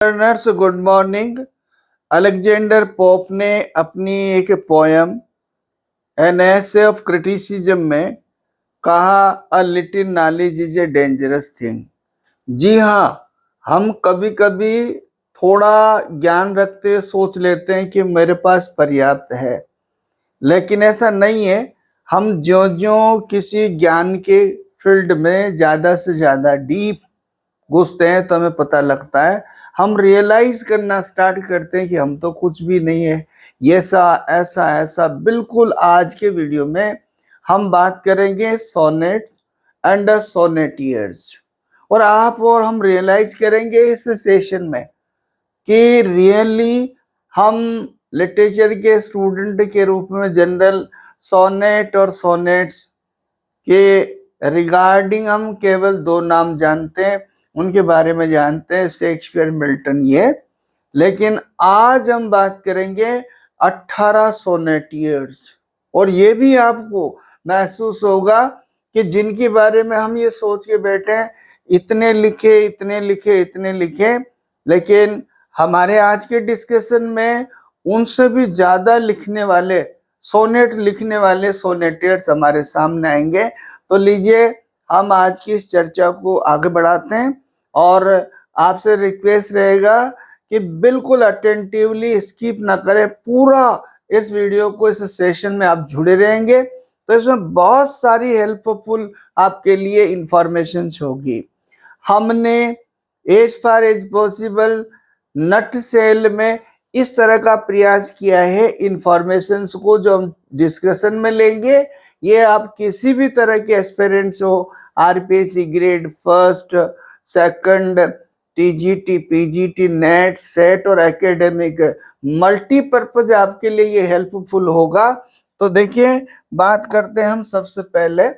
Learners good morning. Alexander Pope ने अपनी एक poem an essay of criticism में कहा a little knowledge is a dangerous thing. जी हाँ, हम कभी कभी थोड़ा ज्ञान रखते सोच लेते हैं कि मेरे पास पर्याप्त है, लेकिन ऐसा नहीं है। हम ज्यो ज्यो किसी ज्ञान के फील्ड में ज्यादा से ज्यादा डीप घुसते हैं तो हमें पता लगता है, हम रियलाइज करना स्टार्ट करते हैं कि हम तो कुछ भी नहीं है। ये ऐसा ऐसा ऐसा बिल्कुल आज के वीडियो में हम बात करेंगे सोनेट्स एंड सोनेटियर्स। और हम रियलाइज करेंगे इस सेशन में कि रियली हम लिटरेचर के स्टूडेंट के रूप में जनरल सोनेट और सोनेट्स के रिगार्डिंग हम केवल दो नाम जानते हैं, उनके बारे में जानते हैं, शेक्सपियर, मिल्टन, ये। लेकिन आज हम बात करेंगे 18 सोनेटियर्स। और ये भी आपको महसूस होगा कि जिनके बारे में हम ये सोच के बैठे हैं इतने लिखे इतने लिखे इतने लिखे, लेकिन हमारे आज के डिस्कशन में उनसे भी ज्यादा लिखने वाले सोनेट लिखने वाले सोनेटियर्स हमारे सामने आएंगे। तो लीजिए हम आज की इस चर्चा को आगे बढ़ाते हैं और आपसे रिक्वेस्ट रहेगा कि बिल्कुल अटेंटिवली स्किप ना करें, पूरा इस वीडियो को, इस सेशन में आप जुड़े रहेंगे तो इसमें बहुत सारी हेल्पफुल आपके लिए इंफॉर्मेशन होगी। हमने एज फार एज पॉसिबल नट सेल में इस तरह का प्रयास किया है इंफॉर्मेशंस को जो हम डिस्कशन में लेंगे, ये आप किसी भी तरह के एस्पिरेंट्स हो, RPSC grade first, second, TGT, PGT, net, set और एकेडमिक, मल्टीपर्पज आपके लिए ये हेल्पफुल होगा। तो देखिए बात करते हैं हम सबसे पहले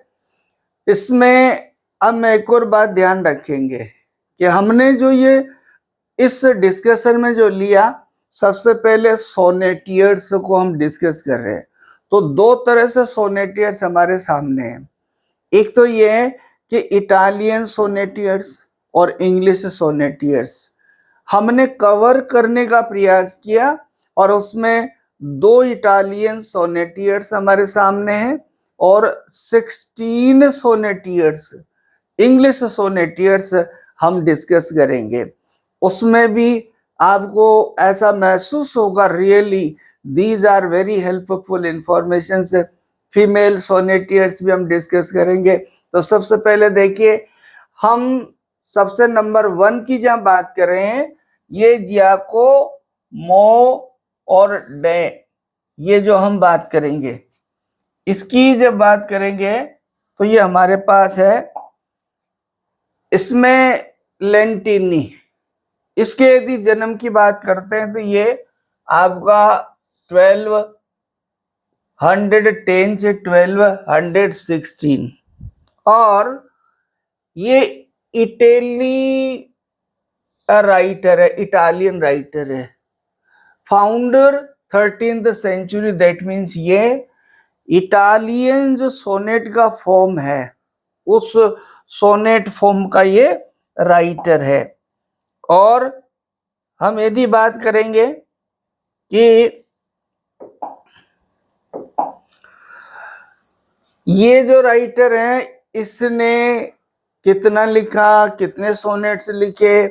इसमें। अब मैं एक और बात ध्यान रखेंगे कि हमने जो ये इस डिस्कशन में जो लिया, सबसे पहले सोनेटियर्स को हम डिस्कस कर रहे हैं। तो दो तरह से सोनेटियर्स हमारे सामने हैं। एक तो ये है कि इटालियन सोनेटियर्स और इंग्लिश सोनेटियर्स हमने कवर करने का प्रयास किया, और उसमें दो इटालियन सोनेटियर्स हमारे सामने हैं और 16 सोनेटियर्स इंग्लिश सोनेटियर्स हम डिस्कस करेंगे। उसमें भी आपको ऐसा महसूस होगा really these are very helpful information. Female sonneteers भी हम डिस्कस करेंगे। तो सबसे पहले देखिए, हम सबसे नंबर 1 की जहां बात कर रहे हैं, ये जियाको मो और डे, ये जो हम बात करेंगे, इसकी जब बात करेंगे तो ये हमारे पास है। इसमें लेंटिनी, इसके यदि जन्म की बात करते हैं तो ये आपका 1210 से 1216, और ये इटली राइटर है, इटालियन राइटर है, founder 13th century. That means ये इटालियन जो सोनेट का फॉर्म है, उस सोनेट फॉर्म का ये राइटर है। और हम यदि बात करेंगे कि ये जो राइटर है इसने कितना लिखा, कितने सोनेट्स लिखे,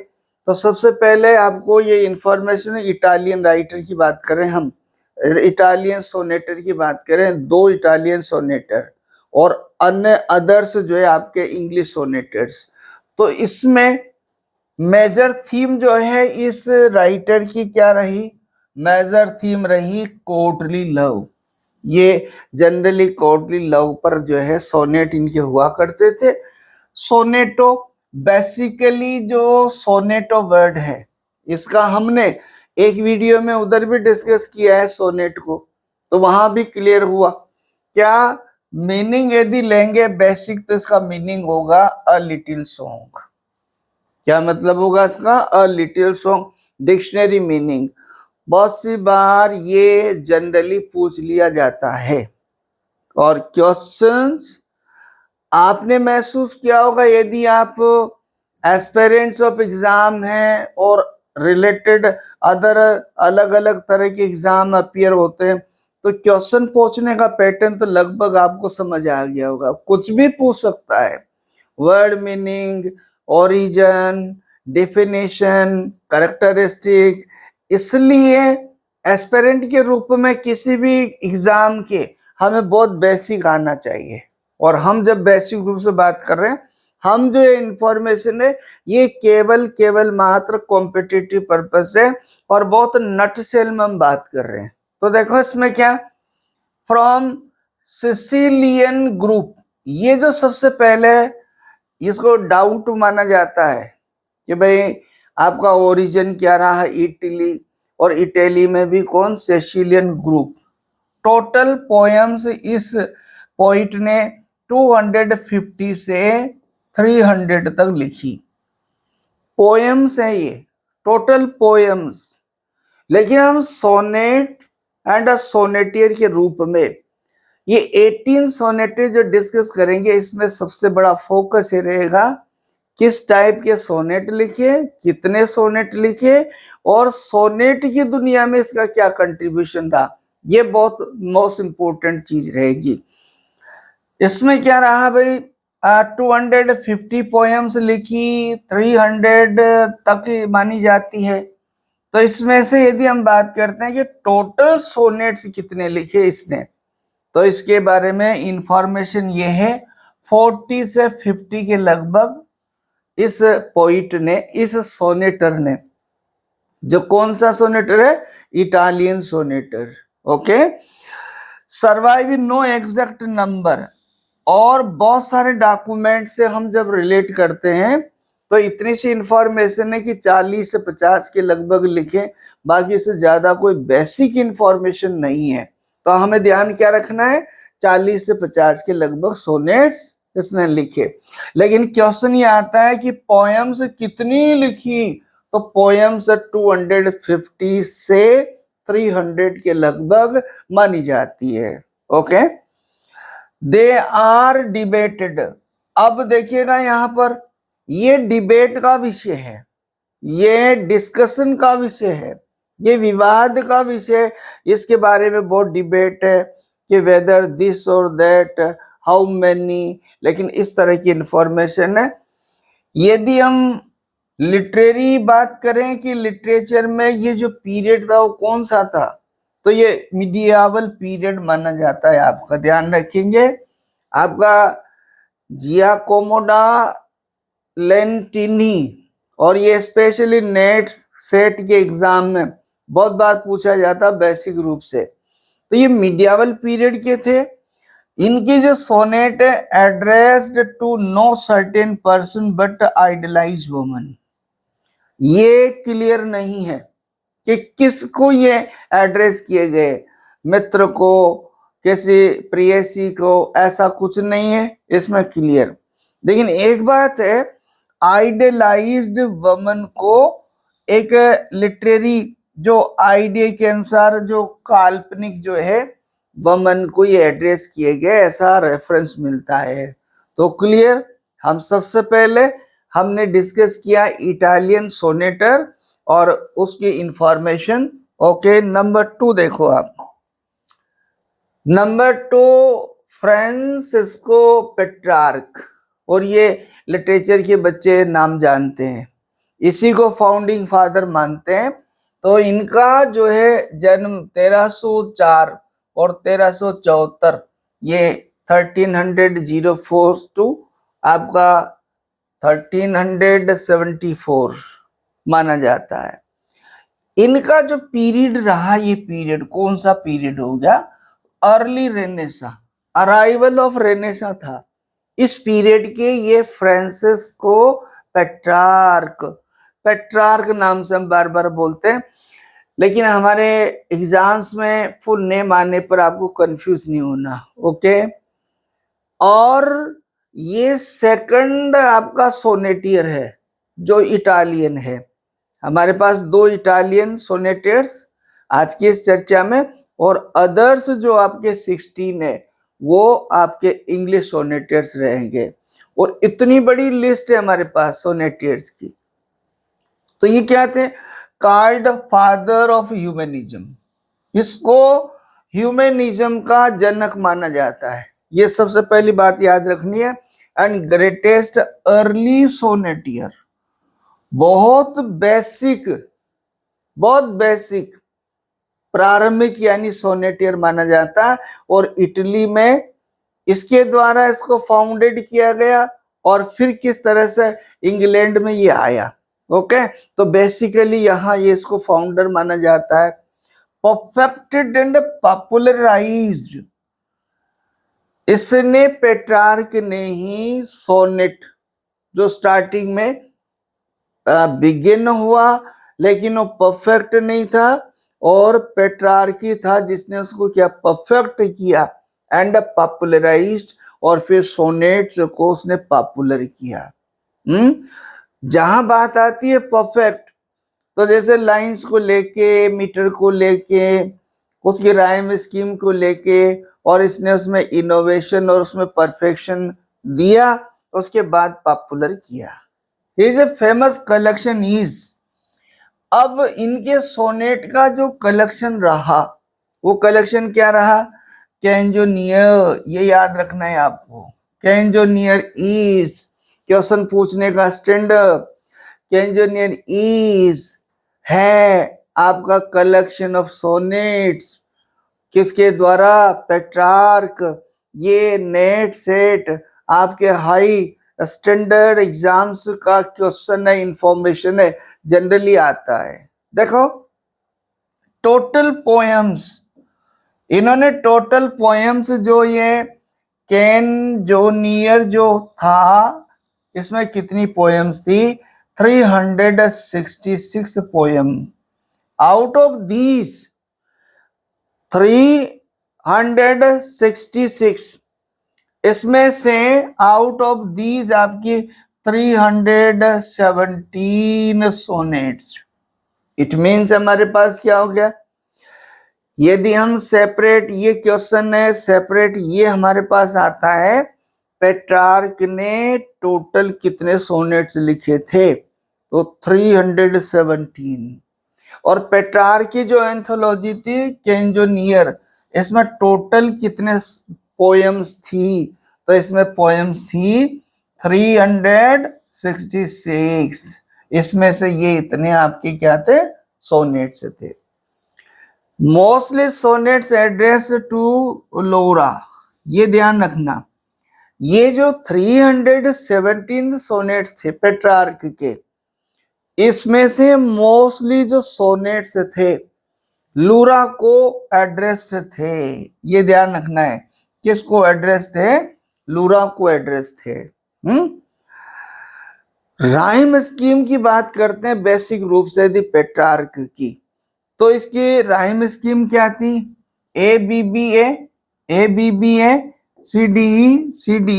तो सबसे पहले आपको ये इंफॉर्मेशन, इटालियन राइटर की बात करें, हम इटालियन सोनेटर की बात करें, दो इटालियन सोनेटर और अन्य अदर्स जो है आपके इंग्लिश सोनेटर्स। तो इसमें मेजर थीम जो है इस राइटर की क्या रही? मेजर थीम रही कोर्टली लव। ये जनरली कोर्टली लव पर जो है सोनेट इनके हुआ करते थे। सोनेटो बेसिकली जो सोनेटो वर्ड है, इसका हमने एक वीडियो में उधर भी डिस्कस किया है सोनेट को, तो वहां भी क्लियर हुआ। क्या मीनिंग यदि लेंगे बेसिक, तो इसका मीनिंग होगा अ लिटिल सॉन्ग। क्या मतलब होगा इसका? A little song. Dictionary meaning बहुत सी बार ये जनरली पूछ लिया जाता है। और क्वेश्चंस आपने महसूस किया होगा, यदि आप एस्पिरेंट्स ऑफ एग्जाम हैं और रिलेटेड अदर अलग अलग तरह के एग्जाम अपीयर होते हैं, तो क्वेश्चन पूछने का पैटर्न तो लगभग आपको समझ आ गया होगा। कुछ भी पूछ सकता है, word meaning, origin, definition, characteristic. इसलिए एस्पिरेंट के रूप में किसी भी एग्जाम के हमें बहुत बेसिक आना चाहिए। और हम जब बेसिक रूप से बात कर रहे हैं, हम जो इंफॉर्मेशन है ये केवल मात्र कॉम्पिटिटिव पर्पस है और बहुत नट सेल में हम बात कर रहे हैं। तो देखो इसमें क्या, फ्रॉम सिसिलियन ग्रुप, ये जो सबसे पहले इसको डाउट माना जाता है कि भाई आपका ओरिजिन क्या रहा, इटली, और इटली में भी कौन, सिसिलियन ग्रुप। टोटल पोएम्स इस पोइट ने 250 से 300 तक लिखी। पोएम्स है ये, टोटल पोएम्स। लेकिन हम सोनेट एंड सोनेटियर के रूप में ये 18 सोनेट जो डिस्कस करेंगे, इसमें सबसे बड़ा फोकस ये रहेगा किस टाइप के सोनेट लिखे, कितने सोनेट लिखे, और सोनेट की दुनिया में इसका क्या कंट्रीब्यूशन रहा। ये बहुत मोस्ट इंपोर्टेंट चीज रहेगी। इसमें क्या रहा भाई, 250 पोएम्स लिखी, 300 तक मानी जाती है। तो इसमें से यदि हम बात करते हैं कि टोटल सोनेट्स कितने लिखे इसने, तो इसके बारे में इंफॉर्मेशन ये है 40 से 50 के लगभग इस पोइट ने, इस सोनेटर ने, जो कौन सा सोनेटर है, Italian sonneteer. Okay, survive no exact number. और बहुत सारे डॉक्यूमेंट से हम जब रिलेट करते हैं तो इतनी सी इंफॉर्मेशन है कि 40 से 50 के लगभग लिखे, बाकी से ज्यादा कोई बेसिक इंफॉर्मेशन नहीं है। तो हमें ध्यान क्या रखना है, 40 से 50 के लगभग सोनेट्स इसने लिखे। लेकिन क्वेश्चन ये आता है कि पोएम्स कितनी लिखी, तो पोएम्स 250 से 300 के लगभग मानी जाती है। Okay, they are debated. अब देखिएगा यहां पर, ये डिबेट का विषय है, ये डिस्कशन का विषय है, ये विवाद का विषय। इसके बारे में बहुत डिबेट है कि वेदर दिस और दैट, हाउ मेनी। लेकिन इस तरह की इंफॉर्मेशन है। यदि हम लिटरेरी बात करें कि लिटरेचर में ये जो पीरियड था वो कौन सा था, तो ये मिडियावल पीरियड माना जाता है। आपका ध्यान रखेंगे, आपका जियाकोमोडा लेंटिनी, और ये स्पेशली नेट सेट के एग्जाम में बहुत बार पूछा जाता बेसिक रूप से। तो ये मिडियावल पीरियड के थे। इनके जो सोनेट है, addressed to no certain person but idealise woman, ये क्लियर नहीं है कि किसको ये एड्रेस किए गए, मित्र को, किसी प्रेयसी को, ऐसा कुछ नहीं है इसमें क्लियर। लेकिन एक बात है, आइडियलाइज्ड वुमन को एक लिटरेरी जो आइडिया के अनुसार जो काल्पनिक जो है वुमन को ये एड्रेस किए गए, ऐसा रेफरेंस मिलता है। तो क्लियर, हम सबसे पहले हमने डिस्कस किया इटालियन सोनेटर और उसकी इंफॉर्मेशन। ओके, नंबर 2 देखो आप। नंबर 2, फ्रांसिस्को पेट्रार्क, और ये लिटरेचर के बच्चे नाम जानते हैं, इसी को फाउंडिंग फादर मानते हैं। तो इनका जो है जन्म 1304 और 1374, ये 1304 टू आपका 1374 माना जाता है। इनका जो पीरियड रहा, ये पीरियड कौन सा पीरियड हो गया, early Renaissance, arrival of Renaissance था। इस पीरियड के ये फ्रांसिस्को पेट्रार्क, पेट्रार्क नाम से हम बार बार बोलते हैं, लेकिन हमारे एग्जाम्स में फुल नेम आने पर आपको कंफ्यूज नहीं होना। ओके, और ये सेकंड आपका सोनेटियर है जो इटालियन है। हमारे पास 2 इटालियन सोनेटियर्स आज की इस चर्चा में, और अदर्स जो आपके 16 है वो आपके इंग्लिश सोनेटियर्स रहेंगे। और इतनी बड़ी लिस्ट है हमारे पास सोनेटियर्स की। तो ये क्या थे, कॉल्ड फादर ऑफ ह्यूमनिज्म, इसको ह्यूमनिज्म का जनक माना जाता है। ये सबसे पहली बात याद रखनी है। एंड ग्रेटेस्ट अर्ली सोनेटियर, बहुत बेसिक प्रारंभिक यानी सोनेटियर माना जाता है। और इटली में इसके द्वारा इसको फाउंडेड किया गया और फिर किस तरह से इंग्लैंड में ये आया। ओके, तो बेसिकली यहाँ ये इसको फाउंडर माना जाता है। परफेक्टेड एंड पॉपुलराइज्ड, इसने पेट्रार्क ने ही सोनेट जो स्टार्टिंग में बिगिन हुआ लेकिन वो परफेक्ट नहीं था, और पेट्रार्की था जिसने उसको क्या परफेक्ट किया एंड पॉपुलराइज्ड, और फिर सोनेट्स को उसने पॉपुलर किया। जहां बात आती है परफेक्ट, तो जैसे लाइंस को लेके, मीटर को लेके, उसकी राइम स्कीम को लेके, और इसने उसमें इनोवेशन और उसमें परफेक्शन दिया, उसके बाद पॉपुलर किया। हिज फेमस कलेक्शन इज, अब इनके सोनेट का जो कलेक्शन रहा वो कलेक्शन क्या रहा? कैंजोनियर, ये याद रखना है आपको। कैंजोनियर इज क्वेश्चन पूछने का स्टैंडर्ड। कैंजोनियर इज है आपका कलेक्शन ऑफ सोनेट्स, किसके द्वारा? पेट्रार्क। ये नेट सेट आपके हाई स्टैंडर्ड एग्जाम्स का क्वेश्चन है, इंफॉर्मेशन है, जनरली आता है। देखो टोटल पोएम्स, इन्होंने टोटल पोएम्स जो ये कैंजोनियर जो था इसमें कितनी पोएम्स थी? 366 पोएम। आउट ऑफ दीज 366, इसमें से आउट ऑफ दीज आपकी 317 सोनेट्स। इट मीन्स हमारे पास क्या हो गया? यदि हम सेपरेट, ये क्वेश्चन है सेपरेट, ये हमारे पास आता है पेट्रार्क ने टोटल कितने सोनेट्स लिखे थे, तो 317। और पेट्रार्क की जो एंथोलॉजी थी कैंजोनियर, इसमें टोटल कितने पोएम्स थी? तो इसमें पोएम्स थी 366। इसमें से ये इतने आपके क्या थे? सोनेट्स थे। मोस्टली सोनेट्स एड्रेस टू लोरा, ये ध्यान रखना। ये जो 317 सोनेट्स थे पेट्रार्क के, इसमें से मोस्टली जो सोनेट्स थे लूरा को एड्रेस थे। ये ध्यान रखना है, किसको एड्रेस थे? लूरा को एड्रेस थे। राइम स्कीम की बात करते हैं बेसिक रूप से यदि पेट्रार्क की, तो इसकी राइम स्कीम क्या थी? A b b a, c d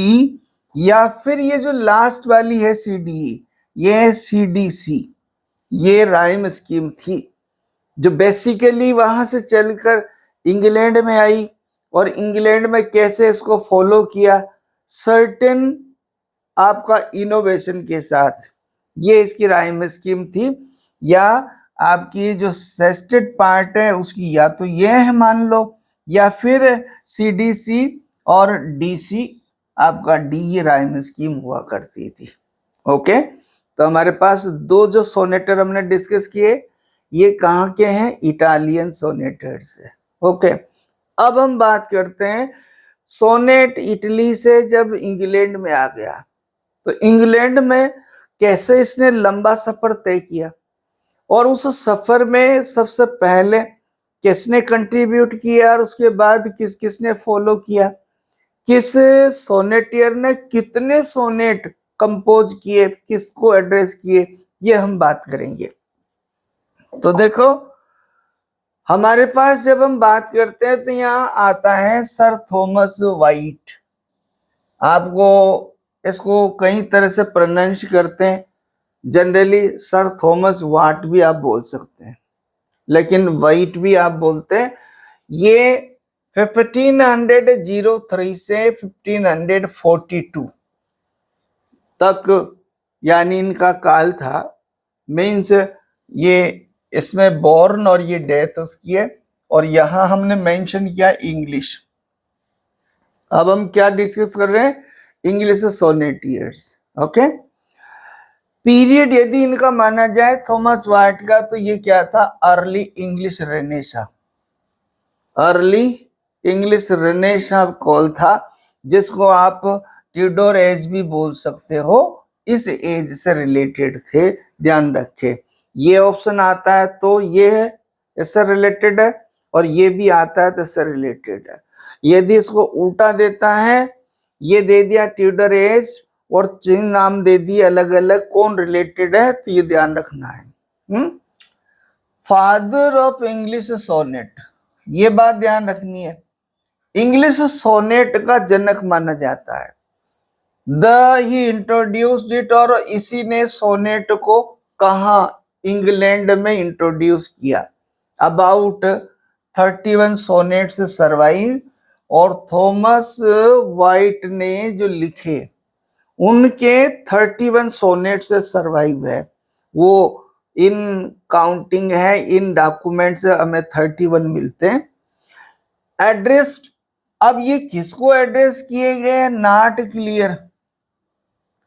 e, या फिर ये जो लास्ट वाली है सी डी ई, ये सी डी सी। ये राइम स्कीम थी जो बेसिकली वहां से चलकर इंग्लैंड में आई, और इंग्लैंड में कैसे इसको फॉलो किया सर्टेन आपका इनोवेशन के साथ। ये इसकी राइम स्कीम थी, या आपकी जो सेस्टेड पार्ट है उसकी या तो ये है मान लो, या फिर सीडीसी और डीसी आपका डी, ये राइम स्कीम हुआ करती थी। ओके, तो हमारे पास दो जो सोनेटर हमने डिस्कस किए, ये कहाँ के हैं? इटालियन सोनेटर्स है। ओके, अब हम बात करते हैं सोनेट इटली से जब इंग्लैंड में आ गया, तो इंग्लैंड में कैसे इसने लंबा सफर तय किया, और उस सफर में सबसे पहले किसने कंट्रीब्यूट किया, और उसके बाद किस किसने फॉलो किया, किस सोनेटियर ने कितने सोनेट कंपोज किए, किसको एड्रेस किए, ये हम बात करेंगे। तो देखो हमारे पास जब हम बात करते हैं तो यहाँ आता है सर थॉमस वाइट। आपको इसको कई तरह से प्रोनाउंस करते हैं, जनरली सर थॉमस वाट भी आप बोल सकते हैं, लेकिन वाइट भी आप बोलते हैं। ये 1503 से 1542 तक यानी इनका काल था। मीन्स ये इसमें बॉर्न और ये डेथ उसकी है, और यहां हमने मेंशन किया इंग्लिश। अब हम क्या डिस्कस कर रहे हैं, इंग्लिश सोनेटियर्स। ओके, पीरियड यदि इनका माना जाए थॉमस वाइट का, तो ये क्या था, early English Renaissance. Early English Renaissance call था, जिसको आप ट्यूडोर एज भी बोल सकते हो, इस एज से रिलेटेड थे। ध्यान रखें, ये ऑप्शन आता है तो ये है इससे रिलेटेड है, और ये भी आता है तो इससे रिलेटेड है। यदि इसको उल्टा देता है, ये दे दिया ट्यूडर एज और चिन्ह नाम दे दिए अलग अलग, कौन रिलेटेड है, तो ये ध्यान रखना है। फादर ऑफ इंग्लिश सोनेट, ये बात ध्यान रखनी है, इंग्लिश सोनेट का जनक माना जाता है। ही इंट्रोड्यूस्ड इट, और इसी ने सोनेट को कहा, इंग्लैंड में इंट्रोड्यूस किया। अबाउट 31 सोनेट्स सर्वाइव, और थॉमस वाइट ने जो लिखे उनके 31 सोनेट्स सर्वाइव है। वो इन काउंटिंग है, इन डॉक्यूमेंट से हमें 31 मिलते हैं। एड्रेस्ड, अब ये किसको एड्रेस किए गए, नॉट क्लियर,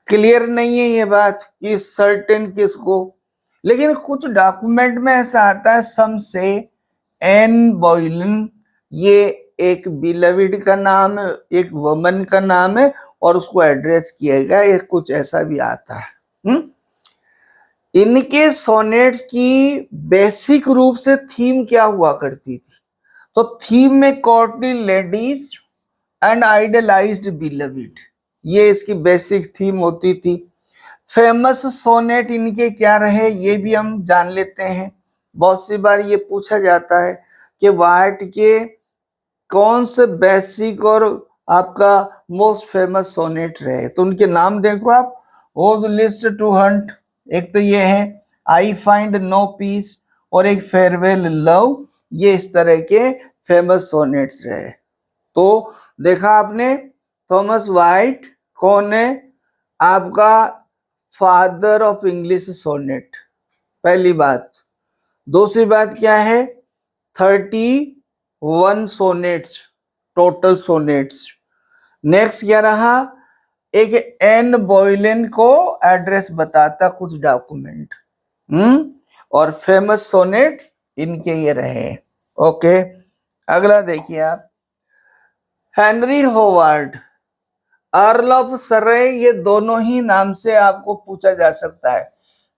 क्लियर नहीं है ये बात कि सर्टेन किसको, लेकिन कुछ डॉक्यूमेंट में ऐसा आता है, सम से एन बॉयलन, ये एक बिलविड का नाम है, एक वुमन का नाम है, और उसको एड्रेस किया गया, ये कुछ ऐसा भी आता है। इनके सोनेट्स की बेसिक रूप से थीम क्या हुआ करती थी, तो थीम में courtly ladies and idealised beloved, ये इसकी बेसिक थीम होती थी। फेमस सोनेट इनके क्या रहे, ये भी हम जान लेते हैं। बहुत सी बार ये पूछा जाता है कि वाइट के कौन से बेसिक और आपका मोस्ट फेमस सोनेट रहे, तो उनके नाम देखो आप, ओज लिस्ट टू हंट, एक तो ये है आई फाइंड नो पीस, और एक फेयरवेल लव, ये इस तरह के फेमस सोनेट्स रहे। तो देखा आपने, थॉमस वाइट कौन है, आपका फादर ऑफ इंग्लिश सोनेट, पहली बात। दूसरी बात क्या है, 31 सोनेट्स, टोटल सोनेट्स। नेक्स्ट क्या रहा, एक एन बॉयलन को एड्रेस बताता कुछ डॉक्यूमेंट, और फेमस सोनेट इनके ये रहे। ओके, अगला देखिए आप, हेनरी होवार्ड, अर्ल ऑफ सरे, ये दोनों ही नाम से आपको पूछा जा सकता है,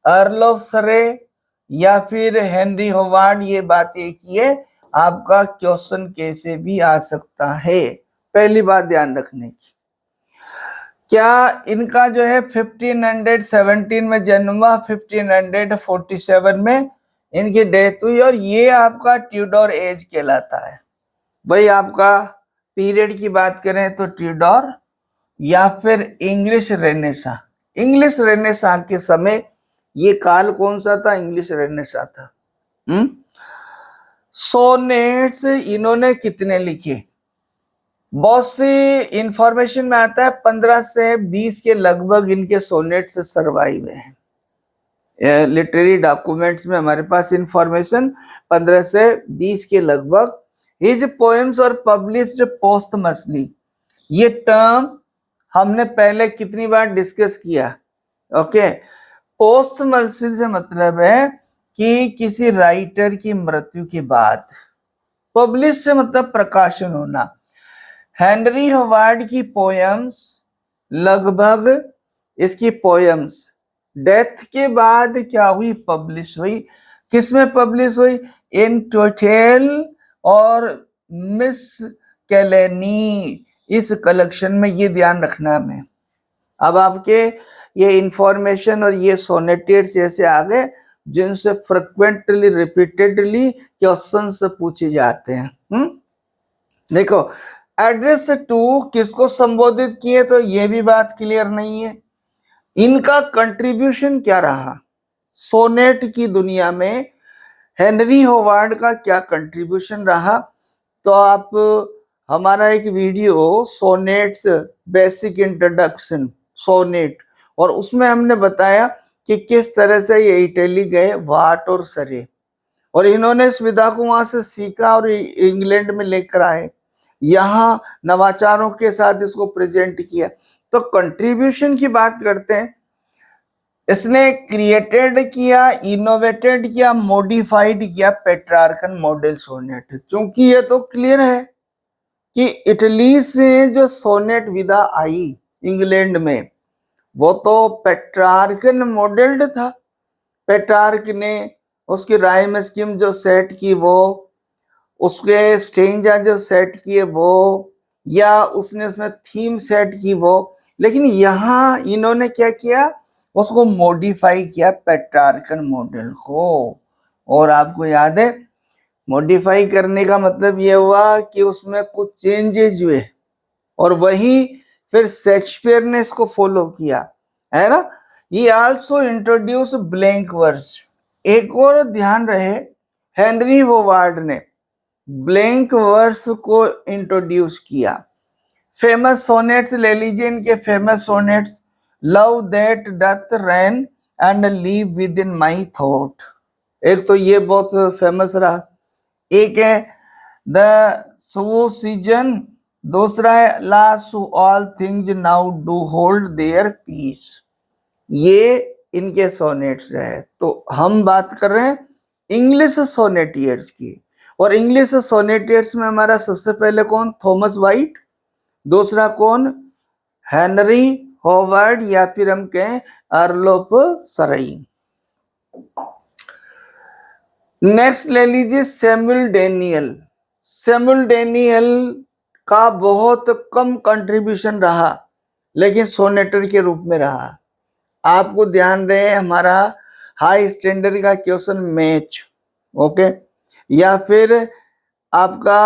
अर्ल ऑफ सरे या फिर हेनरी होवार्ड, ये बात एक ही है, आपका क्वेश्चन कैसे भी आ सकता है, पहली बात ध्यान रखने की। क्या इनका जो है 1517 में जन्म हुआ, 1547 में इनकी डेथ हुई, और ये आपका ट्यूडोर एज कहलाता है। वही आपका पीरियड की बात करें तो ट्यूडोर या फिर इंग्लिश रेनेसा। इंग्लिश रेनेसा के समय ये काल कौन सा था, इंग्लिश रेनेसा था। सोनेट्स इन्होंने कितने लिखे, बहुत सी इंफॉर्मेशन में आता है 15 से 20 के लगभग इनके सोनेट्स सर्वाइव हैं। लिटरेरी डॉक्यूमेंट्स में हमारे पास इंफॉर्मेशन 15 से 20 के लगभग। हिज पोएम्स और पब्लिश्ड पोस्टमसली, ये टर्म हमने पहले कितनी बार डिस्कस किया। ओके, पोस्टमसली से मतलब है कि किसी राइटर की मृत्यु के बाद, पब्लिश से मतलब प्रकाशन होना। हेनरी होवार्ड की पोएम्स, लगभग इसकी पोएम्स डेथ के बाद क्या हुई, पब्लिश हुई। किसमें पब्लिश हुई, इन टोटेल और मिस कैलेनी, इस कलेक्शन में, ये ध्यान रखना हमें। अब आपके ये इंफॉर्मेशन और ये सोनेटेट्स जैसे आ गए जिनसे फ्रिक्वेंटली रिपीटेडली क्वेश्चंस पूछे जाते हैं। देखो, एड्रेस टू किसको संबोधित किए, तो ये भी बात क्लियर नहीं है। इनका कंट्रीब्यूशन क्या रहा सोनेट की दुनिया में, हेनरी होवार्ड का क्या कंट्रीब्यूशन रहा, तो आप हमारा एक video sonnets basic introduction sonnet, और उसमें हमने बताया कि किस तरह से ये इटली गए, वाट और सरे। और इन्होंने इस विधा को वहां से सीखा और इंग्लैंड में लेकर आए, यहाँ नवाचारों के साथ इसको प्रेजेंट किया। तो कंट्रीब्यूशन की बात करते हैं, इसने क्रिएटेड किया, इनोवेटेड किया, मॉडिफाइड किया पेट्रार्कन मॉडल सोनेट। चूंकि ये तो क्लियर है कि इटली से जो सोनेट विधा आई इंग्लैंड में, वो तो पेट्रार्कन मॉडल्ड था। पेट्रार्क ने उसकी राइम स्कीम जो सेट की, वो उसके स्टेंजा जो सेट किए वो, या उसने उसमें थीम सेट की वो, लेकिन यहाँ इन्होंने क्या किया, उसको मॉडिफाई किया पेट्रार्कन मॉडल को। और आपको याद है मॉडिफाई करने का मतलब ये हुआ कि उसमें कुछ चेंजेस हुए, और वही फिर शेक्सपियर ने इसको फॉलो किया, है ना। ये आल्सो इंट्रोड्यूस ब्लैंक वर्स। एक और ध्यान रहे, हेनरी होवार्ड ने ब्लैंक वर्स को इंट्रोड्यूस किया। फेमस सोनेट्स ले लीजिए, इनके famous sonnets, love that doth rain and leave with in my thought, एक तो ये बहुत फेमस रहा। एक है द सो सीजन, दूसरा है last to all things now do hold their peace. ये इनके सोनेट्स रहे। तो हम बात कर रहे हैं इंग्लिश सोनेटियर्स की, और इंग्लिश सोनेटियर्स में हमारा सबसे पहले कौन, थॉमस वाइट, दूसरा कौन, हेनरी होवार्ड, या फिर हम कहें अर्ल ऑफ सरई। नेक्स्ट ले लीजिए सैमुअल डैनियल। सैमुअल डैनियल का बहुत कम कंट्रीब्यूशन रहा, लेकिन सोनेटर के रूप में रहा। आपको ध्यान रहे हमारा हाई स्टैंडर्ड का क्वेश्चन मैच, ओके, या फिर आपका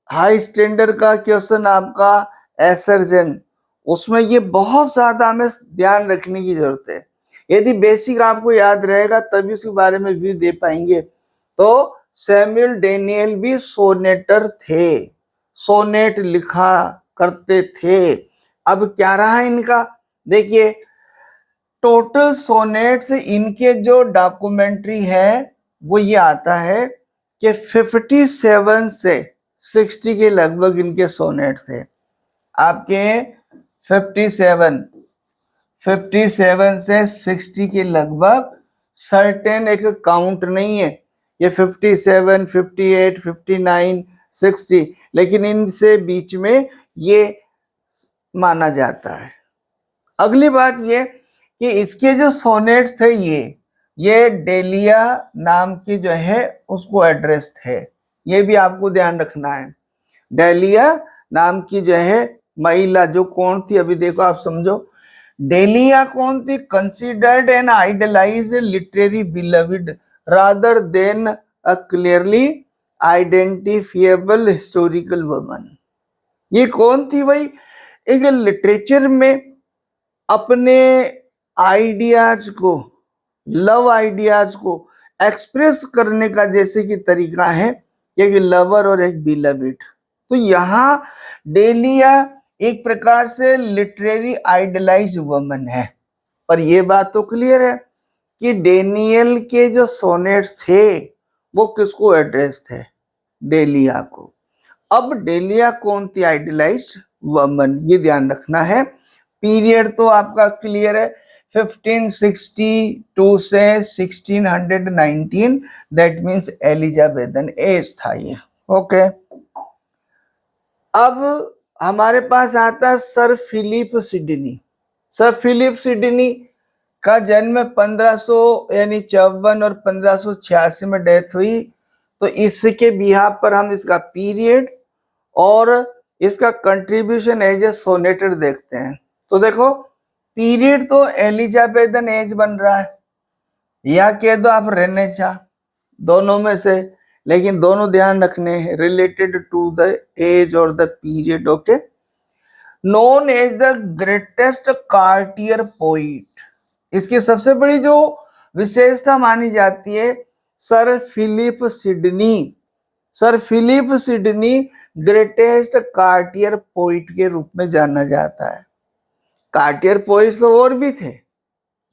हाई स्टैंडर्ड का क्वेश्चन आपका एसर्जन, उसमें ये बहुत ज्यादा हमें ध्यान रखने की जरूरत है। यदि बेसिक आपको याद रहेगा तभी उसके बारे में व्यू दे पाएंगे। तो सैमुअल डैनियल भी सोनेटर थे, सोनेट लिखा करते थे। अब क्या रहा इनका, देखिए टोटल सोनेट्स इनके जो डॉक्यूमेंट्री है वो ये आता है कि 57 से 60 के लगभग इनके सोनेट्स थे। आपके 57 से 60 के लगभग, सर्टेन एक काउंट नहीं है, ये 57, 58, 59, 60, लेकिन इनसे बीच में ये माना जाता है। अगली बात ये कि इसके जो सोनेट्स थे ये डेलिया नाम की जो है उसको एड्रेस थे। ये भी आपको ध्यान रखना है। डेलिया नाम की जो है महिला, जो कौन थी, अभी देखो आप समझो, डेलिया कौन थी, considered an idealise literary beloved rather than a clearly identifiable historical woman. ये कौन थी भाई, एक लिटरेचर में अपने आइडियाज को, लव आइडियाज को एक्सप्रेस करने का जैसे कि तरीका है, एक लवर और एक बिलविड। तो यहाँ डेलिया एक प्रकार से लिटरेरी आइडलाइज वुमन है। पर ये बात तो क्लियर है कि डेनियल के जो सोनेट्स थे वो किसको एड्रेस थे, डेलिया को। अब डेलिया कौन थी, आइडलाइज्ड वुमन, ये ध्यान रखना है। पीरियड तो आपका क्लियर है, 1562 से 1619, दैट मींस एलिजाबेथन एज था ये, ओके। अब हमारे पास आता है sir Philip Sidney. Sir Philip Sidney का जन्म 1500 यानी 54 और 1586 में डेथ हुई। तो इसके बिहार पर हम इसका पीरियड और इसका कंट्रीब्यूशन एज ए सोनेटर देखते हैं। तो देखो पीरियड तो एलिजाबेथन एज बन रहा है, या कह दो आप रेनेसा, दोनों में से, लेकिन दोनों ध्यान रखने हैं, रिलेटेड टू द एज और the period, okay. Known as the greatest courtier poet, इसकी सबसे बड़ी जो विशेषता मानी जाती है, sir Philip Sidney. Sir Philip Sidney greatest courtier poet के रूप में जाना जाता है। कार्टियर पोइट्स और भी थे,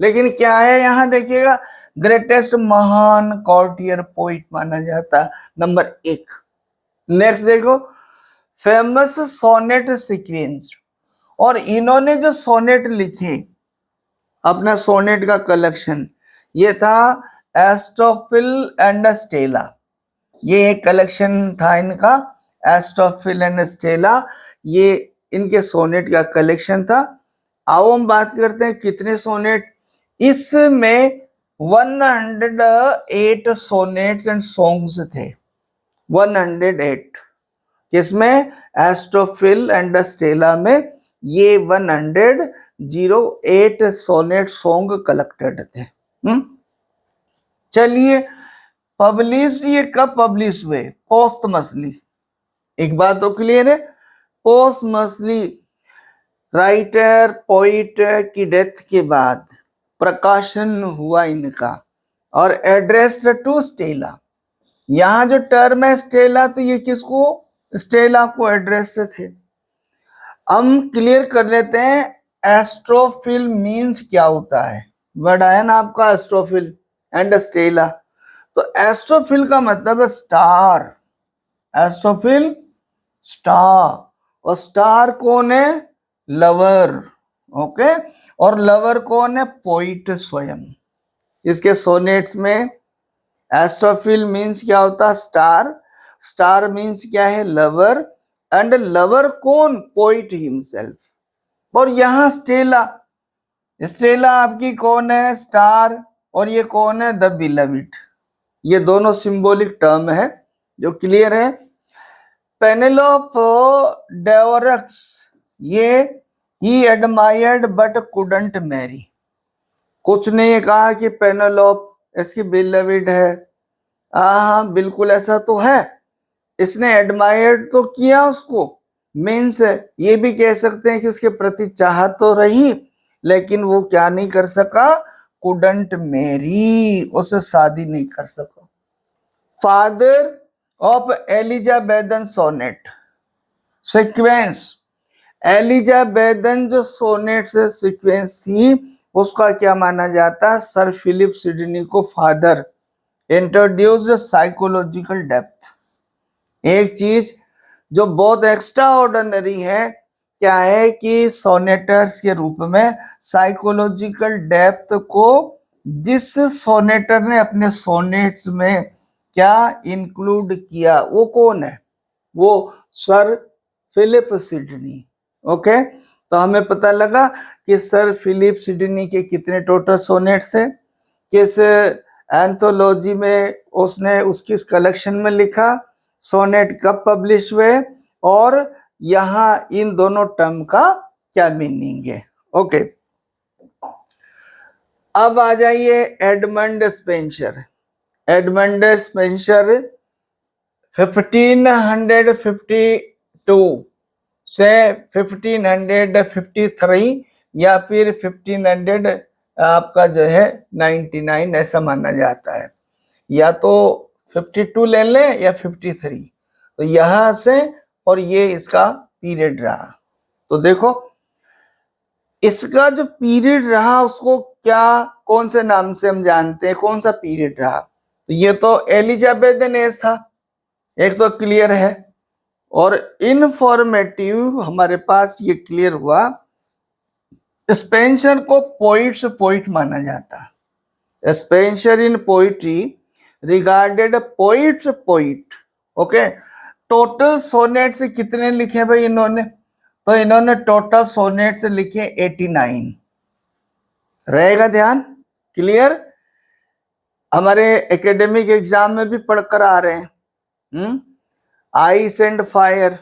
लेकिन क्या है यहाँ देखिएगा, ग्रेटेस्ट महान कॉर्टियर पोइट माना जाता नंबर 1। नेक्स्ट देखो, फेमस सोनेट सीक्वेंस, और इन्होंने जो सोनेट लिखे, अपना सोनेट का कलेक्शन, ये था एस्टोफिल एंड स्टेला। ये एक कलेक्शन था इनका, एस्टोफिल एंड स्टेला, ये इनके सोनेट का कलेक्शन था। आओ हम बात करते हैं कितने सोनेट, इसमें 108 सोनेट्स एंड सॉन्ग्स थे। 108 किसमें, एस्टोफिल एंड स्टेला में ये 108 सोनेट सॉन्ग कलेक्टेड थे। चलिए, पब्लिश्ड ये कब पब्लिश हुए, पोस्टमसली। एक बात तो क्लियर है, पोस्टमसली राइटर पोइट की डेथ के बाद प्रकाशन हुआ इनका, और एड्रेस्ड टू स्टेला। यहाँ जो टर्म है स्टेला, तो ये किसको, स्टेला को एड्रेस थे। हम क्लियर कर लेते हैं एस्ट्रोफिल मीन्स क्या होता है। वर्ड आया ना आपका एस्ट्रोफिल एंड स्टेला, तो एस्ट्रोफिल का मतलब है स्टार, एस्ट्रोफिल स्टार, और स्टार कौन है, लवर। ओके, और लवर कौन है, पोइट स्वयं। इसके सोनेट्स में एस्ट्रोफिल मीन्स क्या होता है, स्टार, स्टार मीन्स क्या है, लवर, एंड लवर कौन, पोइट हिमसेल्फ। और यहां स्टेला, स्टेला आपकी कौन है, स्टार, और ये कौन है, द बिलविड। ये दोनों सिंबॉलिक टर्म है जो क्लियर है। पेनेलोप डेवरक्स, ये ही एडमायर्ड बट कुडंट मैरी। कुछ ने ये कहा कि पेनेलोप इसकी बिलविड है, हाँ बिल्कुल ऐसा तो है, इसने एडमायर्ड तो किया उसको, मीन्स ये भी कह सकते हैं कि उसके प्रति चाहत तो रही, लेकिन वो क्या नहीं कर सका, कुडंट मैरी, उससे शादी नहीं कर सका। Father of Elizabethan sonnet sequence, Elizabethan जो सोनेट से सीक्वेंस थी, उसका क्या माना जाता है, सर फिलिप सिडनी को फादर। इंट्रोड्यूस्ड साइकोलॉजिकल डेप्थ, एक चीज जो बहुत एक्स्ट्रा ऑर्डिनरी है, क्या है कि सोनेटर्स के रूप में साइकोलॉजिकल डेप्थ को जिस सोनेटर ने अपने सोनेट्स में क्या इंक्लूड किया, वो कौन है, वो सर फिलिप सिडनी। ओके, तो हमें पता लगा कि सर फिलिप सिडनी के कितने टोटल सोनेट्स थे, किस एंथोलॉजी में उसने उसकी कलेक्शन में लिखा, सोनेट कब पब्लिश हुए, और यहाँ इन दोनों टर्म का क्या मीनिंग है। ओके, अब आ जाइए एडमंड स्पेंसर। एडमंड स्पेंसर 1552 से 1553 या फिर 1500 आपका जो है 99 ऐसा माना जाता है, या तो 52 ले लें या 53, तो यहां से, और ये इसका पीरियड रहा। तो देखो इसका जो पीरियड रहा उसको क्या, कौन से नाम से हम जानते हैं, कौन सा पीरियड रहा, तो ये तो एलिजाबेथन एज था, एक तो क्लियर है। और इनफॉर्मेटिव हमारे पास ये क्लियर हुआ, स्पेंसर को पोइट्स पोइट माना जाता, Spencer in poetry regarded poets poet. Okay, total sonnets कितने लिखे भाई इन्होंने, तो इन्होंने टोटल सोनेट्स लिखे 89, रहेगा ध्यान, क्लियर। हमारे एकेडमिक एग्जाम में भी पढ़कर आ रहे हैं। आइस एंड फायर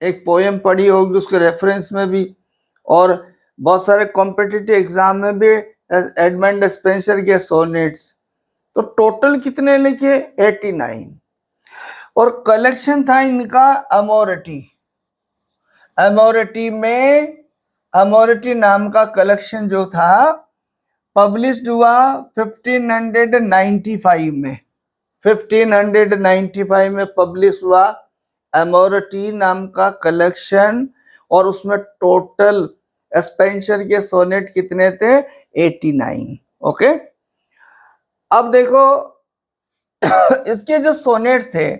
एक पोएम पढ़ी होगी, उसके रेफरेंस में भी, और बहुत सारे कॉम्पिटिटिव एग्जाम में भी एडमंड स्पेंसर के सोनेट्स। तो टोटल कितने लिखे, 89, और कलेक्शन था इनका अमोरिटी। अमोरिटी में, अमोरिटी नाम का कलेक्शन जो था पब्लिश्ड हुआ 1595 में, 1595 में पब्लिश हुआ अमोरिटी नाम का कलेक्शन, और उसमें टोटल स्पेंसर के सोनेट कितने थे? 89। ओके, अब देखो इसके जो सोनेट्स थे,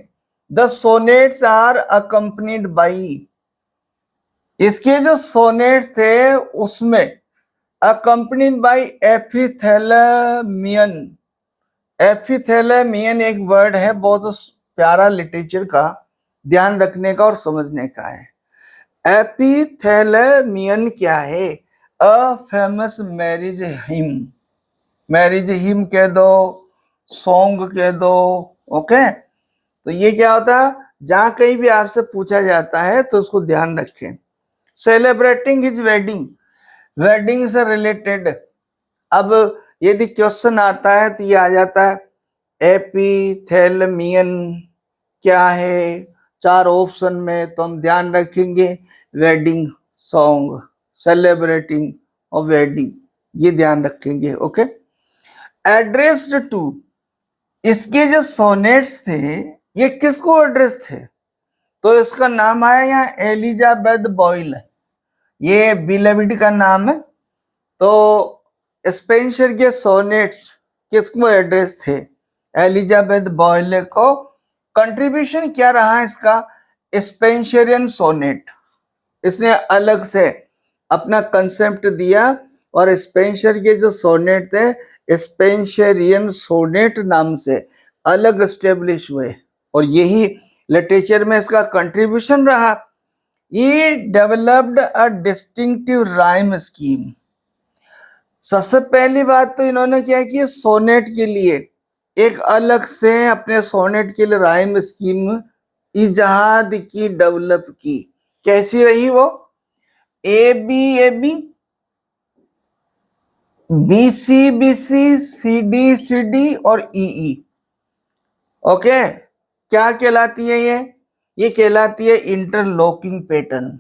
the sonnets are accompanied by, इसके जो सोनेट्स थे उसमें अकम्पनीड बाई एपिथैलेमियन। एपिथैलेमियन एक वर्ड है, बहुत प्यारा लिटरेचर का ध्यान रखने का और समझने का है। एपिथैलेमियन क्या है? A famous marriage him, marriage him कह दो, सॉन्ग कह दो। ओके, तो ये क्या होता है, जहां कहीं भी आपसे पूछा जाता है तो उसको ध्यान रखें। सेलिब्रेटिंग हिज वेडिंग, वेडिंग से रिलेटेड। अब यदि क्वेश्चन आता है तो ये आ जाता है एपिथैलेमियन क्या है, 4 ऑप्शन में, तो हम ध्यान रखेंगे वेडिंग सॉन्ग, सेलिब्रेटिंग और वेडिंग, ये ध्यान रखेंगे। ओके, एड्रेस्ड टू, इसके जो सोनेट्स थे ये किसको एड्रेस थे? तो इसका नाम आया यहाँ एलिजाबेथ बॉयल, ये बिलविड का नाम है। तो स्पेंसर के सोनेट्स किसको एड्रेस थे? एलिजाबेथ बॉयल को। कंट्रीब्यूशन क्या रहा इसका? स्पेंसरियन सोनेट, इसने अलग से अपना कंसेप्ट दिया और स्पेंसर के जो सोनेट थे स्पेंसरियन सोनेट नाम से अलग स्टेब्लिश हुए, और यही लिटरेचर में इसका कंट्रीब्यूशन रहा। ये developed a distinctive rhyme scheme. सबसे पहली बात तो इन्होंने क्या की, सोनेट के लिए एक अलग से अपने सोनेट के लिए राइम स्कीम इजाद की, डेवलप की। कैसी रही वो? A b, b c, c d और ई। ओके, क्या कहलाती है ये कहलाती है इंटरलॉकिंग पैटर्न।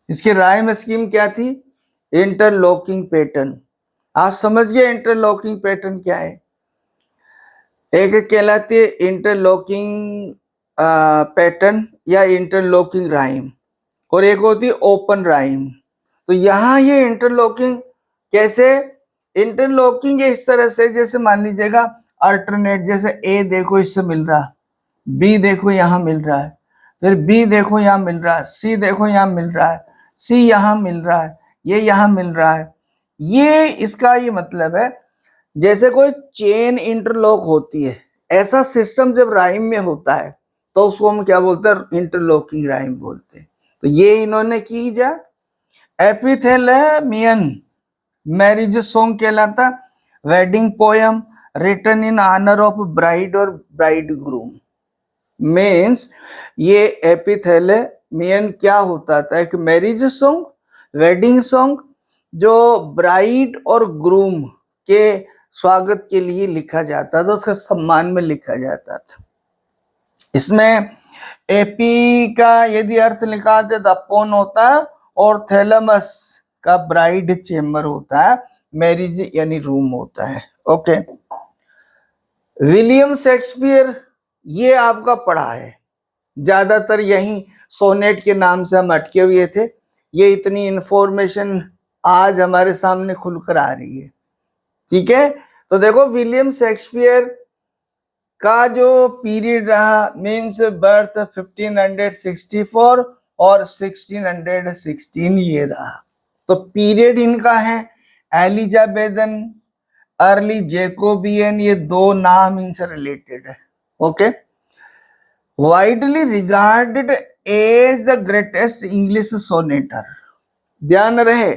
इसकी राइम स्कीम क्या थी? Interlocking pattern. आप समझ गए इंटरलॉकिंग पैटर्न क्या है? एक कहलाती है इंटरलॉकिंग पैटर्न या इंटरलॉकिंग राइम, और एक होती है ओपन राइम। तो यहाँ ये इंटरलॉकिंग कैसे? इंटरलॉकिंग इस तरह से, जैसे मान लीजिएगा अल्टरनेट, जैसे ए देखो इससे मिल रहा, बी देखो यहाँ मिल रहा है, फिर बी देखो यहाँ मिल रहा है, सी देखो यहाँ मिल रहा है, सी यहाँ मिल रहा है, ये यहाँ मिल रहा है। ये इसका ये मतलब है जैसे कोई चेन इंटरलॉक होती है, ऐसा सिस्टम जब राइम में होता है तो उसको हम क्या बोलते हैं? इंटरलॉकिंग राइम बोलते हैं। तो ये इन्होंने की जा। एपिथैलेमियन मैरिज सॉन्ग कहलाता, wedding poem written in honour of bride और ब्राइड ग्रूम। मीन्स ये एपिथैलेमियन क्या होता था? एक मैरिज सॉन्ग, वेडिंग सॉन्ग जो ब्राइड और ग्रूम के स्वागत के लिए लिखा जाता था, उसके सम्मान में लिखा जाता था। इसमें एपी का यदि अर्थ निकालते तो अपोन होता है, और थैलमस का ब्राइड चेम्बर होता है, मैरिज यानी रूम होता है। ओके, विलियम शेक्सपियर ये आपका पढ़ा है, ज्यादातर यही सोनेट के नाम से हम अटके हुए थे। ये इतनी इंफॉर्मेशन आज हमारे सामने खुलकर आ रही है। ठीक है, तो देखो विलियम शेक्सपियर का जो पीरियड रहा, मीन्स बर्थ 1564 और 1616 ये रहा। तो पीरियड इनका है एलिजाबेथन, अर्ली जैकोबियन, ये 2 नाम इनसे रिलेटेड है। Okay, widely regarded as the greatest English sonneteer. ध्यान रहे,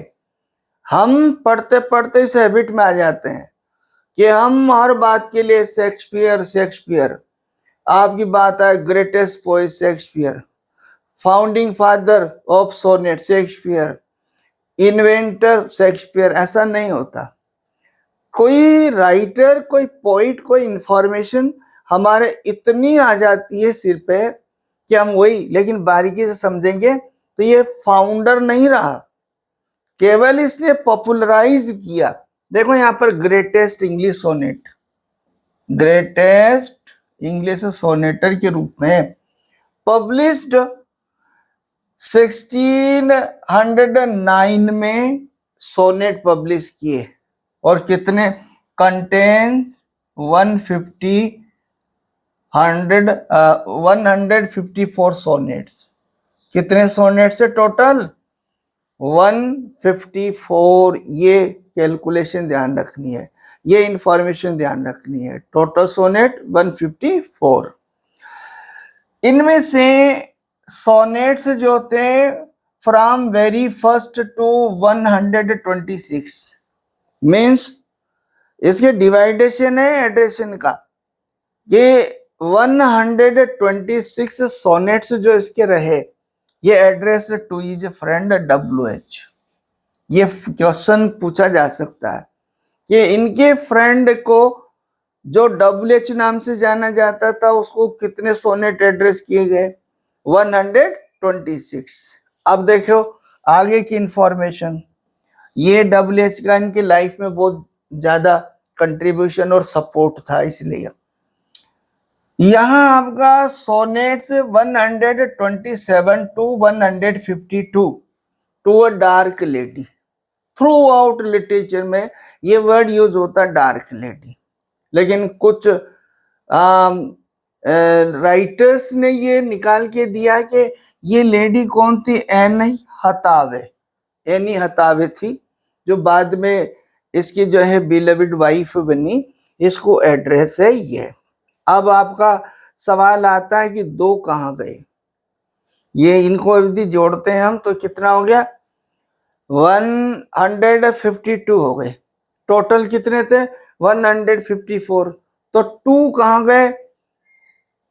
हम पढ़ते पढ़ते इस हैबिट में आ जाते हैं कि हम हर बात के लिए शेक्सपियर शेक्सपियर, आपकी बात है greatest poet Shakespeare, founding father of sonnet Shakespeare, inventor Shakespeare, ऐसा नहीं होता। कोई राइटर, कोई पोइट, कोई इंफॉर्मेशन हमारे इतनी आ जाती है सिर पे कि हम वही, लेकिन बारीकी से समझेंगे तो ये फाउंडर नहीं रहा, केवल इसने पॉपुलराइज किया। देखो यहाँ पर greatest English sonnet, greatest English sonneteer के रूप में पब्लिश्ड 1609 में सोनेट पब्लिश किए और कितने कंटेन्स 154 सोनेट्स। कितने सोनेट्स है टोटल? 154। ये कैलकुलेशन ध्यान रखनी है, ये इंफॉर्मेशन ध्यान रखनी है। Total sonnet 154। इनमें से सोनेट्स जो होते हैं from very first to 126 means इसके डिवाइडेशन है एड्रेशन का। ये 126 सोनेट्स जो इसके रहे, ये address two is friend WH। ये क्वेश्चन पूछा जा सकता है कि इनके फ्रेंड को जो WH नाम से जाना जाता था उसको कितने सोनेट एड्रेस किए गए? 126। अब देखो आगे की इंफॉर्मेशन। ये WH का इनके लाइफ में बहुत ज्यादा कंट्रीब्यूशन और सपोर्ट था, इसलिए यहां आपका sonnets 127 to 152 to a dark lady. Throughout literature में ये वर्ड यूज होता डार्क लेडी, लेकिन कुछ राइटर्स ने ये निकाल के दिया कि ये लेडी कौन थी? एनी हतावे थी, जो बाद में इसकी जो है बिलविड वाइफ बनी। इसको एड्रेस है ये। अब आपका सवाल आता है कि दो कहाँ गए? ये इनको यदि जोड़ते हैं हम तो कितना हो गया? 152 हो गए। टोटल कितने थे? 154। तो 2 कहाँ गए?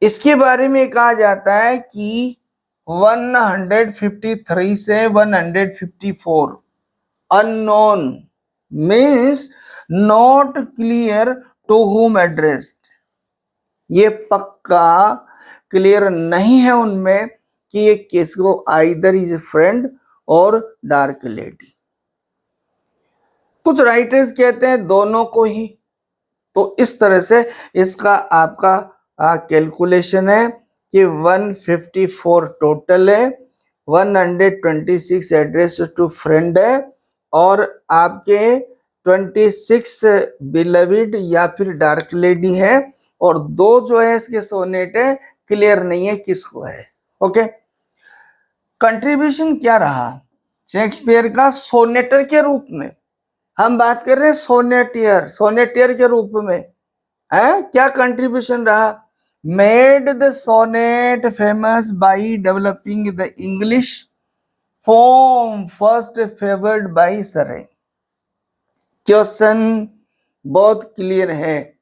इसके बारे में कहा जाता है कि 153 से 154 unknown means not clear to whom addressed. ये पक्का क्लियर नहीं है उनमें कि ये किसको, आइदर इज फ्रेंड और डार्क लेडी। कुछ राइटर्स कहते हैं दोनों को ही। तो इस तरह से इसका आपका कैलकुलेशन है कि 154 टोटल है, 126 एड्रेस टू फ्रेंड है और आपके 26 बिलविड या फिर डार्क लेडी है, और 2 जो है इसके सोनेट है, क्लियर नहीं है किसको है। ओके, कंट्रीब्यूशन क्या रहा शेक्सपियर का सोनेटर के रूप में? हम बात कर रहे हैं सोनेटियर के रूप में है। क्या कंट्रीब्यूशन रहा? Made the sonnet famous by developing the English form first favoured by Surrey. Question बहुत क्लियर है।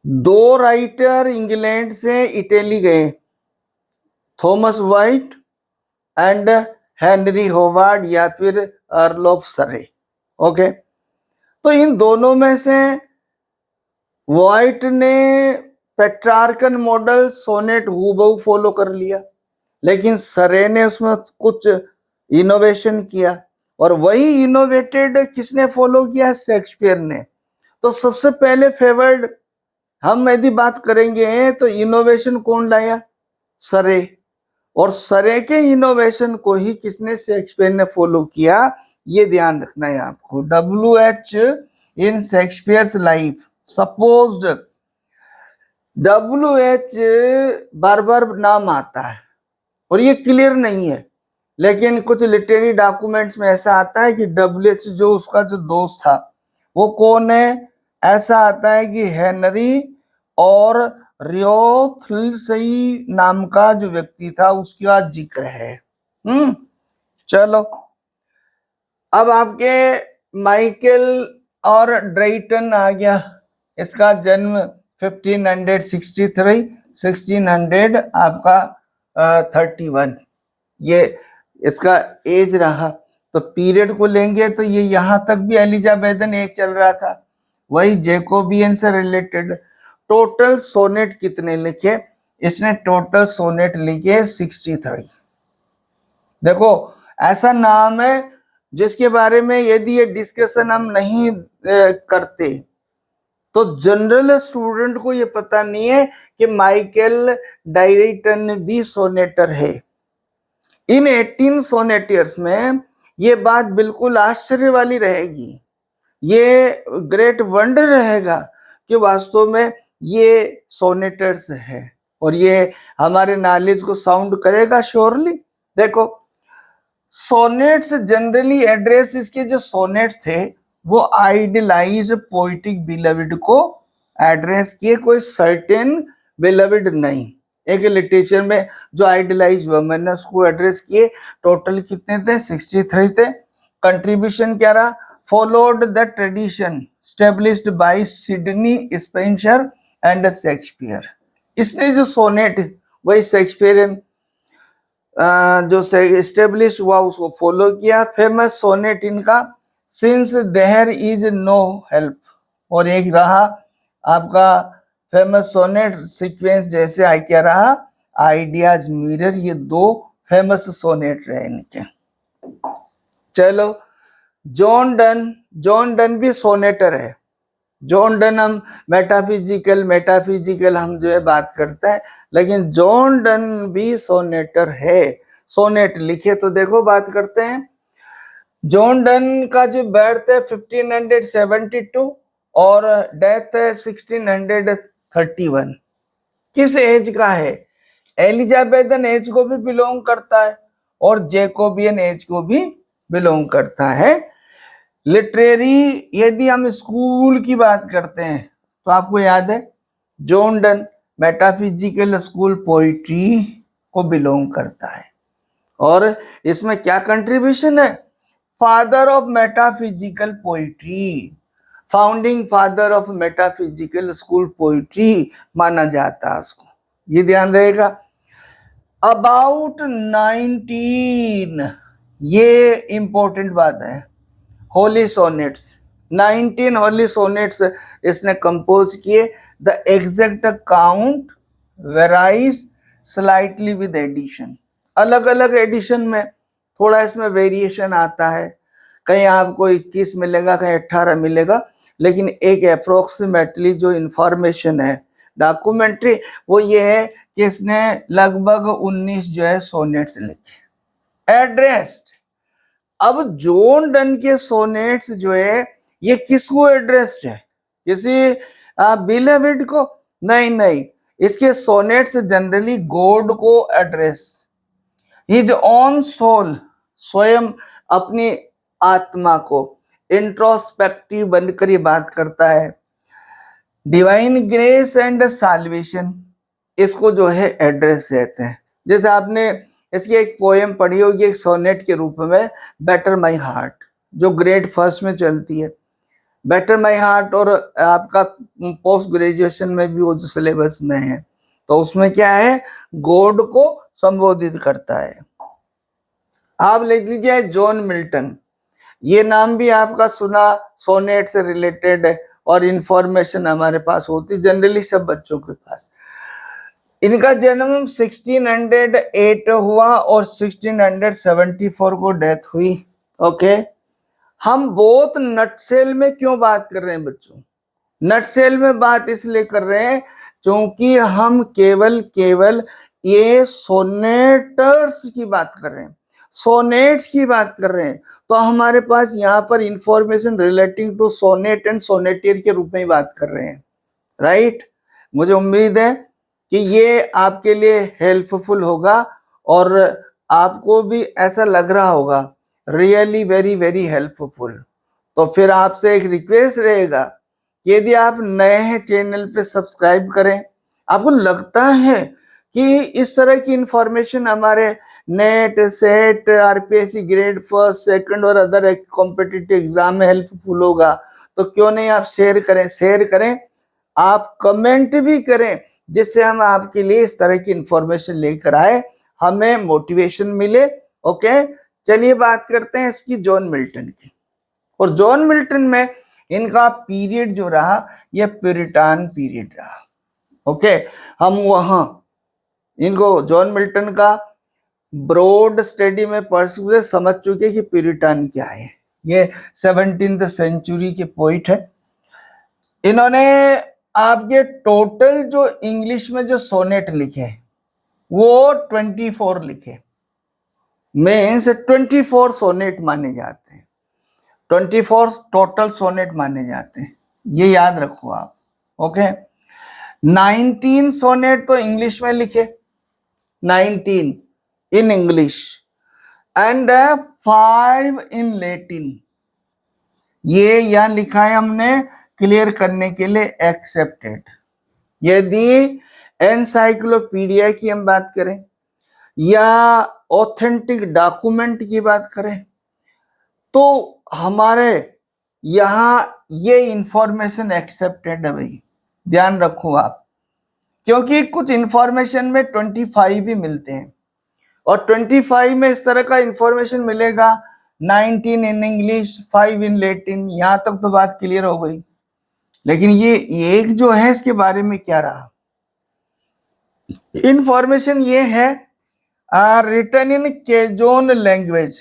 2 राइटर इंग्लैंड से इटली गए, Thomas Wyatt and Henry Howard या फिर अर्ल ऑफ सरे। ओके, तो इन दोनों में से वाइट ने पेट्रार्कन मॉडल सोनेट हूबहू फॉलो कर लिया, लेकिन सरे ने उसमें कुछ इनोवेशन किया, और वही इनोवेटेड किसने फॉलो किया? शेक्सपियर ने। तो सबसे पहले फेवर्ड हम यदि बात करेंगे तो इनोवेशन कौन लाया? सरे। और सरे के इनोवेशन को ही किसने? शेक्सपियर ने फॉलो किया। ये ध्यान रखना है आपको। WH in Shakespeare's life supposed. WH बार बार नाम आता है और ये क्लियर नहीं है, लेकिन कुछ लिटरेरी डॉक्यूमेंट्स में ऐसा आता है कि WH जो उसका जो दोस्त था वो कौन है? ऐसा आता है कि हेनरी और रियोथल्सी नाम का जो व्यक्ति था उसका जिक्र है। चलो, अब आपके माइकल और ड्रेटन आ गया। इसका जन्म 1563, 1600 आपका 31 ये इसका एज रहा। तो पीरियड को लेंगे तो ये यहां तक भी एलिजाबेथन एज चल रहा था, वही जैकोबियन से रिलेटेड। टोटल सोनेट कितने लिखे? इसने टोटल सोनेट लिखे 63। देखो, ऐसा नाम है जिसके बारे में यदि ये डिस्कशन हम नहीं करते तो जनरल स्टूडेंट को ये पता नहीं है कि माइकल ड्रेटन भी सोनेटर है। इन 18 सोनेटियर्स में ये बात बिल्कुल आश्चर्य वाली रहेगी, ये ग्रेट वंडर रहेगा कि वास्तव में ये सोनेटर्स है और ये हमारे नॉलेज को साउंड करेगा श्योरली। देखो, सोनेट्स जनरली एड्रेस, इसके जो सोनेट्स थे वो आइडियलाइज पोइटिक बिलविड को एड्रेस किए, कोई सर्टेन बिलविड नहीं। एक लिटरेचर में जो आइडियलाइज वुमेन है उसको एड्रेस किए। टोटल कितने थे? 63 थे। कंट्रीब्यूशन क्या रहा? Followed the tradition established bye Sydney Spencer and Shakespeare. इसने जो सोनेट वही शेक्सपियरियन जो एस्टेब्लिश हुआ उसको फॉलो किया। फेमस सोनेट इनका since there is no help, और एक रहा आपका फेमस सोनेट सीक्वेंस जैसे आई क्या रहा? Ideas mirror. ये दो फेमस सोनेट रहे इनके। चलो, जॉन डन भी सोनेटर है। जॉन डन हम मेटाफिजिकल हम जो है बात करते हैं, लेकिन जॉन डन भी सोनेटर है। सोनेट लिखे तो देखो बात करते हैं। जॉन डन का जो बर्थ है 1572 और डेथ है 1631। किस एज का है? एलिजाबेथन एज को भी बिलोंग करता है और जैकोबियन एज को भी बिलोंग करता है। लिटरेरी यदि हम स्कूल की बात करते हैं तो आपको याद है John Donne metaphysical school poetry को बिलोंग करता है, और इसमें क्या कंट्रीब्यूशन है? Father of metaphysical poetry, founding father of metaphysical school poetry माना जाता है उसको, ये ध्यान रहेगा। अबाउट 19, ये इंपॉर्टेंट बात है, होली सोनेट्स, 19 होली सोनेट्स इसने कंपोज किए। The exact count varies slightly with edition, अलग अलग एडिशन में थोड़ा इसमें वेरिएशन आता है, कहीं आपको 21 मिलेगा, कहीं 18 मिलेगा, लेकिन एक अप्रोक्सीमेटली जो इंफॉर्मेशन है डॉक्यूमेंट्री वो ये है कि इसने लगभग 19 जो है सोनेट्स लिखे एड्रेस्ड। अब जॉन डन के सोनेट्स जो है ये किसको एड्रेस्ड है? किसी बिलविड को? नहीं, इसके सोनेट्स जनरली गॉड को एड्रेस, हिज ओन सोल, स्वयं अपनी आत्मा को इंट्रोस्पेक्टिव बनकर ये बात करता है। डिवाइन ग्रेस एंड साल्वेशन इसको जो है एड्रेस देते हैं। जैसे आपने इसकी एक पोएम पढ़ी होगी एक सोनेट के रूप में, बेटर माई हार्ट, जो ग्रेड फर्स्ट में चलती है। बेटर माई हार्ट और आपका पोस्ट ग्रेजुएशन में भी वो जो सिलेबस में है, तो उसमें क्या है? गॉड को संबोधित करता है। आप लिख लीजिए जॉन मिल्टन, ये नाम भी आपका सुना, सोनेट से रिलेटेड है और इंफॉर्मेशन हमारे पास होती जनरली सब बच्चों के पास। इनका जन्म 1608 हुआ और 1674 को डेथ हुई। ओके, हम बहुत नटसेल में क्यों बात कर रहे हैं बच्चों? नटसेल में बात इसलिए कर रहे हैं क्योंकि हम केवल ये सोनेटर्स की बात कर रहे हैं, सोनेट्स की बात कर रहे हैं, तो हमारे पास यहाँ पर information relating to sonnet and sonneteer के रूप में ही बात कर रहे हैं, राइट? मुझे उम्मीद है कि ये आपके लिए हेल्पफुल होगा और आपको भी ऐसा लग रहा होगा रियली वेरी वेरी हेल्पफुल। तो फिर आपसे एक रिक्वेस्ट रहेगा कि यदि आप नए हैं चैनल पे सब्सक्राइब करें। आपको लगता है कि इस तरह की इंफॉर्मेशन हमारे net, set, RPSC grade first, second और अदर कॉम्पिटिटिव एग्जाम में हेल्पफुल होगा, तो क्यों नहीं आप शेयर करें, आप कमेंट भी करें, जिससे हम आपके लिए इस तरह की इंफॉर्मेशन लेकर आए, हमें मोटिवेशन मिले। ओके, चलिए बात करते हैं इसकी जॉन मिल्टन की। और जॉन मिल्टन में इनका पीरियड जो रहा यह प्यूरिटान पीरियड रहा। ओके, हम वहां इनको जॉन मिल्टन का ब्रॉड स्टडी में पढ़ चुके, समझ चुके कि प्यूरिटान क्या है। ये 17th सेंचुरी के पोइट है। इन्होंने आपके टोटल जो इंग्लिश में जो सोनेट लिखे वो 24 लिखे। मीन्स 24 सोनेट माने जाते हैं, 24 टोटल सोनेट माने जाते हैं, ये याद रखो आप। ओके, 19 सोनेट तो इंग्लिश में लिखे, 19 in English and 5 in Latin. ये यहां लिखा है हमने क्लियर करने के लिए एक्सेप्टेड। यदि एनसाइक्लोपीडिया की हम बात करें या ऑथेंटिक डॉक्यूमेंट की बात करें तो हमारे यहां ये इंफॉर्मेशन एक्सेप्टेड है भाई, ध्यान रखो आप, क्योंकि कुछ इंफॉर्मेशन में 25 भी मिलते हैं और 25 में इस तरह का इंफॉर्मेशन मिलेगा, 19 इन इंग्लिश 5 इन लैटिन, यहां तक तो बात क्लियर हो गई। लेकिन ये एक जो है इसके बारे में क्या रहा, इंफॉर्मेशन ये है रिटन इन केजोन लैंग्वेज,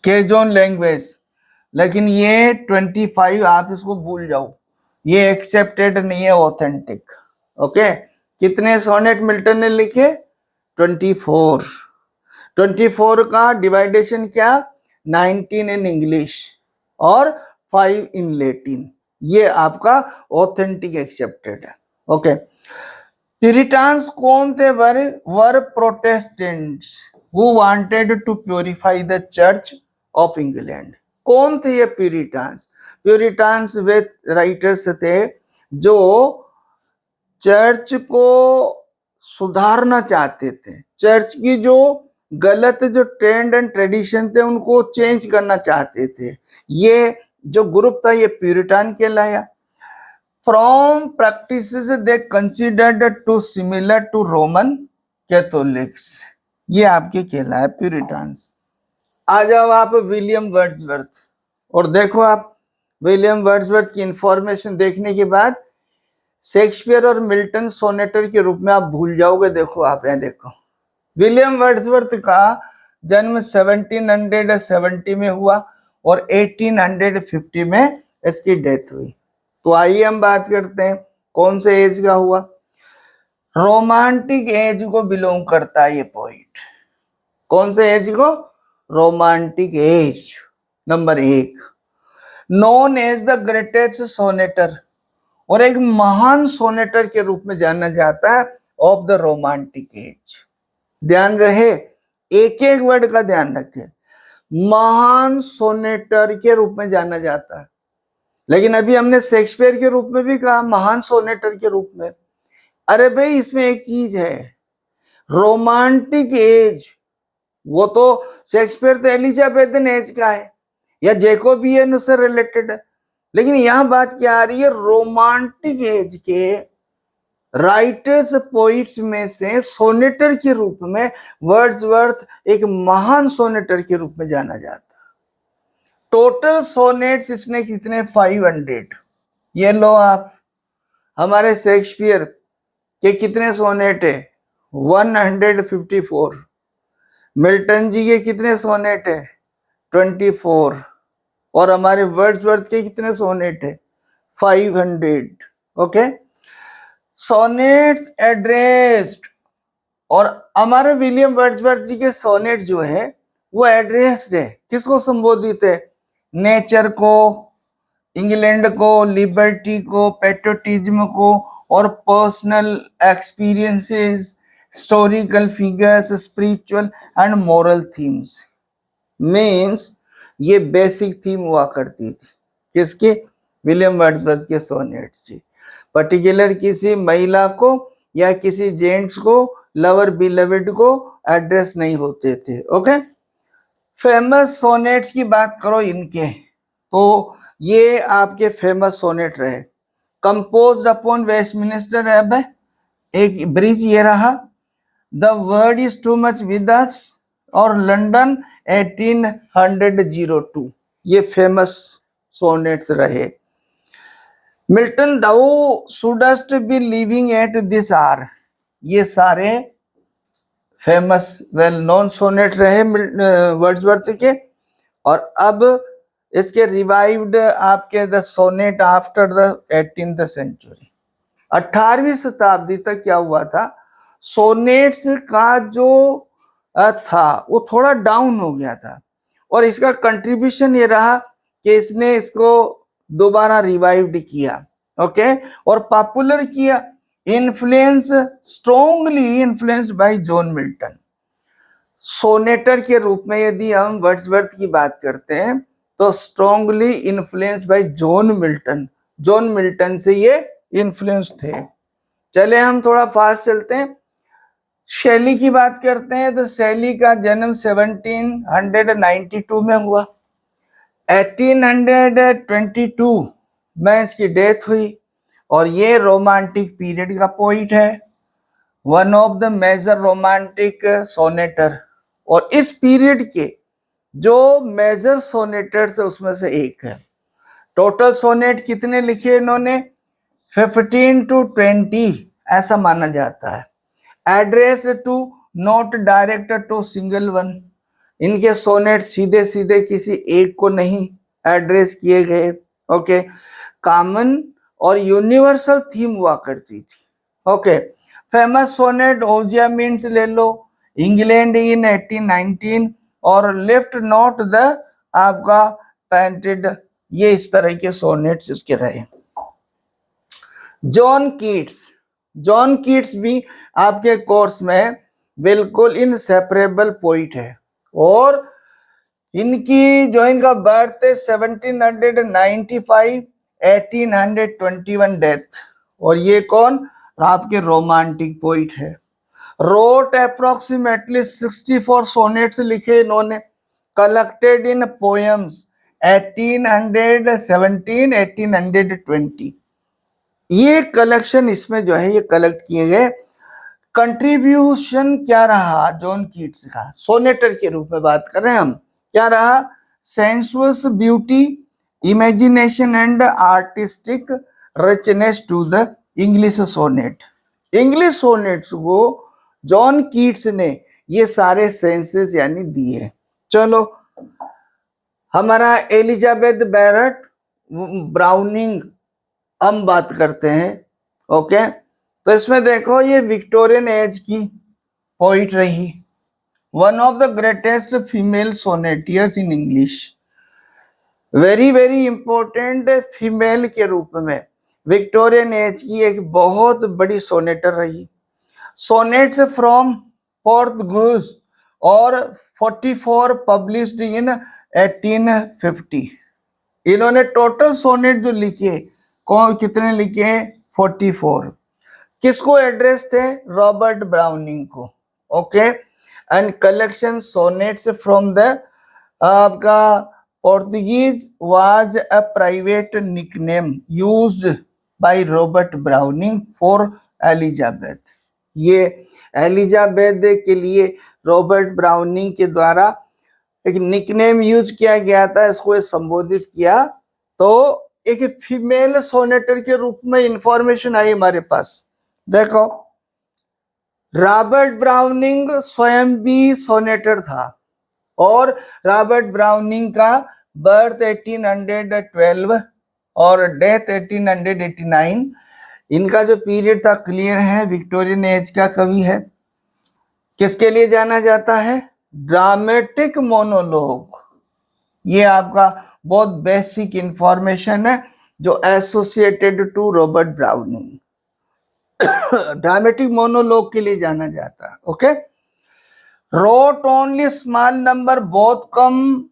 केजोन लैंग्वेज, लेकिन ये 25 आप इसको भूल जाओ, ये एक्सेप्टेड नहीं है, ऑथेंटिक। ओके, कितने सोनेट मिल्टन ने लिखे, 24। 24 का डिवाइडेशन क्या, 19 इन इंग्लिश और 5 इन लैटिन, ये आपका ऑथेंटिक एक्सेप्टेड है। ओके, प्यूरिटान्स कौन थे, were Protestants who wanted to purify the Church of England. कौन थे ये प्यूरिटान्स, प्यूरिटान्स वे राइटर्स थे जो चर्च को सुधारना चाहते थे, चर्च की जो गलत जो ट्रेंड एंड ट्रेडिशन थे उनको चेंज करना चाहते थे। ये जो ग्रुप था ये प्यूरिटान कहलाया। From practices they considered to similar to Roman Catholics, ये आपके कहलाया प्यूरिटान्स। आ जाओ आप विलियम वर्ड्सवर्थ, और देखो आप विलियम वर्ड्सवर्थ की इंफॉर्मेशन देखने के बाद शेक्सपियर और मिल्टन सोनेटर के रूप में आप भूल जाओगे। देखो आप यहाँ देखो, विलियम वर्ड्सवर्थ का जन्म 1770 में हुआ और 1850 में इसकी डेथ हुई। तो आइए हम बात करते हैं कौन से एज का हुआ, रोमांटिक एज को बिलोंग करता है ये पोइट। कौन से एज को, romantic age. Number 1, known as the greatest sonneteer, और एक महान सोनेटर के रूप में जाना जाता है ऑफ द रोमांटिक एज। ध्यान रहे, एक एक वर्ड का ध्यान रखें, महान सोनेटर के रूप में जाना जाता है। लेकिन अभी हमने शेक्सपियर के रूप में भी कहा, महान सोनेटर के रूप में। अरे भाई इसमें एक चीज है, रोमांटिक एज, वो तो शेक्सपियर तो एलिजाबेथन एज का है या जैकोबियन उससे रिलेटेड है, लेकिन यहां बात क्या आ रही है, रोमांटिक एज के राइटर्स पोइट्स में से सोनेटर के रूप में वर्ड्सवर्थ एक महान सोनेटर के रूप में जाना जाता। टोटल सोनेट्स इसने कितने, 500। ये लो आप, हमारे शेक्सपियर के कितने सोनेट है, 154। मिल्टन जी के कितने सोनेट है, 24। और हमारे वर्ड्सवर्थ के कितने सोनेट है, 500। ओके, सोनेट्स एड्रेस्ड, और हमारे विलियम वर्ड्सवर्थ जी के सोनेट जो है वो एड्रेस्ड है, किसको संबोधित है, नेचर को, इंग्लैंड को, लिबर्टी को, पेट्रियोटिज्म को, और personal experiences, historical figures, spiritual and moral themes. Means ये बेसिक थीम हुआ करती थी किसके, विलियम वर्ड्सवर्थ के सोनेट्स की। पर्टिकुलर किसी महिला को या किसी जेंट्स को, लवर बिलवेड को एड्रेस नहीं होते थे। ओके, फेमस सोनेट्स की बात करो इनके, तो ये आपके फेमस सोनेट रहे। कंपोज्ड अपॉन वेस्टमिनिस्टर एबे, एक ब्रिज ये रहा, the world is too much with us, और लंदन 1802, ये फेमस सोनेट्स रहे। Milton thou shouldst be living at this hour, ये सारे फेमस वेल नोन सोनेट रहे वर्ड्सवर्थ के। और अब इसके रिवाइव्ड आपके the sonnet after the 18th century, 18वीं शताब्दी तक क्या हुआ था, सोनेट्स का जो था वो थोड़ा डाउन हो गया था, और इसका कंट्रीब्यूशन ये रहा कि इसने इसको दोबारा रिवाइव्ड किया, ओके, और पॉपुलर किया। Influence, strongly influenced by John Milton. Sonneteer के रूप में यदि हम वर्ड्सवर्थ की बात करते हैं तो strongly influenced by John Milton, John Milton से ये इन्फ्लुएंस थे। चले हम थोड़ा फास्ट चलते हैं। शैली की बात करते हैं तो शैली का जन्म 1792 में हुआ। 1822 में इसकी डेथ हुई, और ये रोमांटिक पीरियड का पोइट है, one of the major romantic sonneteer. और इस पीरियड के जो मेजर सोनेटर्स है उसमें से एक है। टोटल सोनेट कितने लिखे इन्होंने? 15 to 20 ऐसा माना जाता है। Address to, not direct to single one. इनके सोनेट सीधे सीधे किसी एक को नहीं एड्रेस किए गए, ओके। कॉमन और यूनिवर्सल थीम हुआ करती थी, ओके। फेमस सोनेट ओजिया मीन्स ले लो, इंग्लैंड इन 1819, और लिफ्ट नॉट द आपका पेंटेड, ये इस तरह के सोनेट्स इसके रहे। जॉन कीट्स, जॉन कीट्स भी आपके कोर्स में बिल्कुल इनसेपरेबल पोइट है, और इनकी जो इनका बर्थ है 1795, 1821 डेथ। और ये कौन? आपके रोमांटिक पोइट है। रोट अप्रोक्सीमेटली 64 सोनेट्स लिखे इन्होंने, कलेक्टेड इन पोएम्स 1817, 1820। ये कलेक्शन इसमें जो है ये कलेक्ट किए गए। कंट्रीब्यूशन क्या रहा जॉन कीट्स का? सोनेटर के रूप में बात कर रहे हैं हम, क्या रहा? Sensuous beauty, imagination and artistic richness to the English sonnet. English sonnets को जॉन कीट्स ने ये सारे सेंसेस यानी दिए। चलो हमारा एलिजाबेथ बैरट ब्राउनिंग हम बात करते हैं, ओके। तो इसमें देखो ये विक्टोरियन एज की पोइट रही, one of the greatest female sonneteers in English. Very very important female के रूप में विक्टोरियन एज की एक बहुत बड़ी सोनेटर रही। सोनेट्स फ्रॉम पोर्तुगीज और 44 पब्लिश्ड इन 1850। इन्होंने टोटल सोनेट जो लिखे, कौन कितने लिखे? 44। किसको एड्रेस थे? रॉबर्ट ब्राउनिंग को, okay. And collection sonnets from the आपका Portuguese was a private nickname used by Robert Browning for Elizabeth. ये एलिजाबेथ के लिए रॉबर्ट ब्राउनिंग के द्वारा एक निकनेम यूज किया गया था, इसको संबोधित किया। तो एक फीमेल सोनेटर के रूप में इंफॉर्मेशन आई हमारे पास। देखो रॉबर्ट ब्राउनिंग स्वयं भी सोनेटर था, और रॉबर्ट ब्राउनिंग का बर्थ 1812 और डेथ 1889। इनका जो पीरियड था क्लियर है, विक्टोरियन एज का कवि है। किसके लिए जाना जाता है? Dramatic monologue. ये आपका बहुत बेसिक इंफॉर्मेशन है जो associated to Robert Browning. Dramatic monologue के लिए जाना जाता है, okay. Wrote only small number, बहुत कम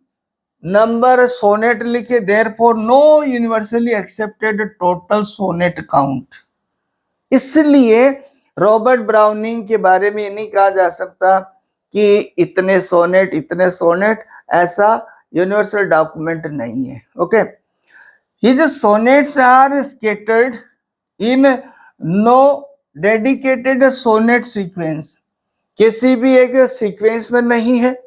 नंबर सोनेट लिखे, therefore no universally accepted total sonnet count. इसलिए रॉबर्ट ब्राउनिंग के बारे में नहीं कहा जा सकता कि इतने सोनेट, ऐसा यूनिवर्सल डॉक्यूमेंट नहीं है, okay. His sonnets are scattered in no dedicated sonnet sequence, किसी भी एक सीक्वेंस में नहीं है।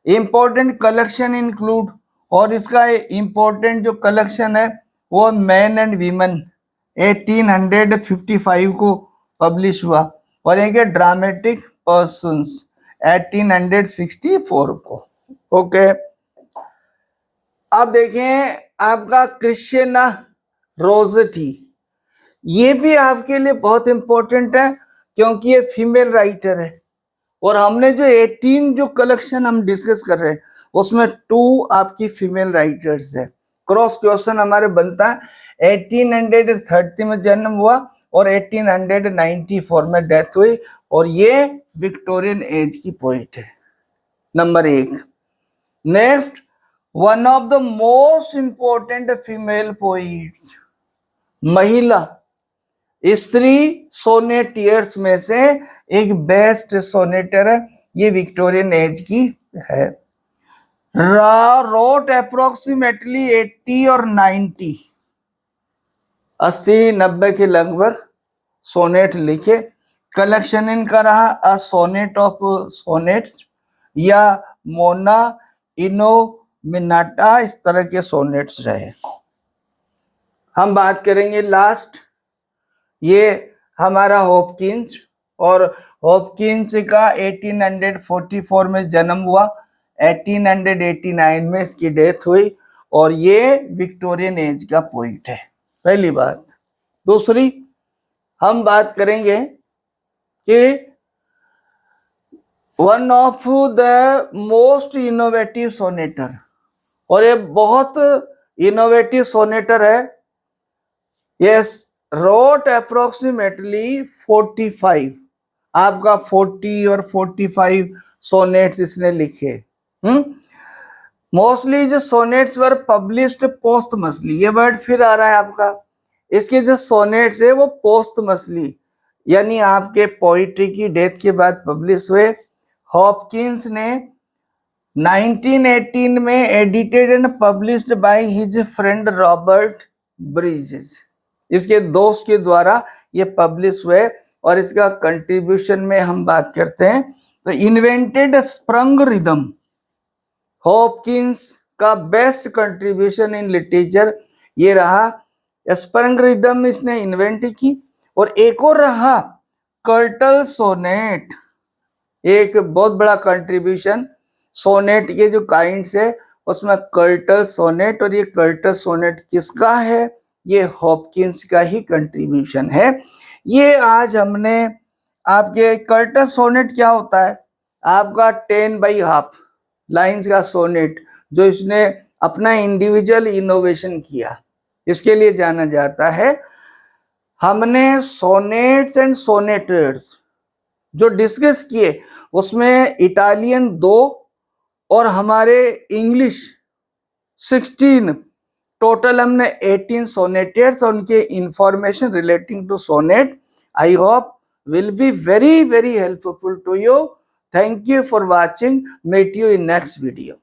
इंपॉर्टेंट कलेक्शन इंक्लूड, और इसका इंपॉर्टेंट जो कलेक्शन है वो मैन एंड वीमेन 1855 को पब्लिश हुआ, और एक ड्रामेटिक पर्सन्स 1864 को, ओके। अब देखें आपका क्रिश्चियना रोसेटी, ये भी आपके लिए बहुत इंपॉर्टेंट है क्योंकि ये फीमेल राइटर है, और हमने जो 18 जो कलेक्शन हम डिस्कस कर रहे हैं उसमें 2 आपकी फीमेल राइटर्स है। क्रॉस क्वेश्चन हमारे बनता है 1830 में जन्म हुआ और 1894 में डेथ हुई, और ये विक्टोरियन एज की पोइट है, number 1। Next, one of the most important female poets, महिला स्त्री सोनेटियर्स में से एक बेस्ट सोनेटर है, ये विक्टोरियन एज की है। रोट अप्रोक्सीमेटली 80 और 90 80-90 के लगभग सोनेट लिखे। कलेक्शन इनका रहा अ सोनेट ऑफ सोनेट्स या मोना इनोमिनाटा, इस तरह के सोनेट्स रहे। हम बात करेंगे लास्ट, ये हमारा हॉपकिंस, और हॉपकिंस का 1844 में जन्म हुआ, 1889 में इसकी डेथ हुई, और ये विक्टोरियन एज का पोइट है, पहली बात। दूसरी, हम बात करेंगे कि one of the most innovative sonneteer, और ये बहुत इनोवेटिव सोनेटर है। यस, रोट अप्रोक्सीमेटली 45, आपका 40 और 45 सोनेट्स इसने लिखे। मोस्टली जो सोनेट्स वर पब्लिश्ड पोस्टमसली, ये वर्ड फिर आ रहा है आपका। इसके जो सोनेट्स है वो पोस्टमसली, यानी आपके पोइट्री की डेथ के बाद पब्लिश हुए। हॉपकिंस ने 1918 में edited and published by his friend Robert bridges, इसके दोस्त के द्वारा ये पब्लिश हुए। और इसका कंट्रीब्यूशन में हम बात करते हैं तो इन्वेंटेड स्प्रंग रिदम, हॉपकिंस का बेस्ट कंट्रीब्यूशन इन लिटरेचर ये रहा, स्प्रंग रिदम इसने इन्वेंट की। और एक और रहा कर्टल सोनेट, एक बहुत बड़ा कंट्रीब्यूशन। सोनेट के जो काइंड्स है उसमें कर्टल सोनेट, और ये कर्टल सोनेट किसका है, ये हॉपकिंस का ही कंट्रीब्यूशन है। ये आज हमने आपके कर्टल सोनेट क्या होता है, आपका 10/2 लाइंस का सोनेट जो इसने अपना इंडिविजुअल इनोवेशन किया, इसके लिए जाना जाता है। हमने सोनेट्स एंड सोनेटर्स जो डिस्कस किए उसमें इटालियन 2 और हमारे इंग्लिश 16, टोटल हमने 18 सोनेटर्स और उनके information relating to sonnet I hope will be very helpful to you. Thank you for watching. Meet you in next video.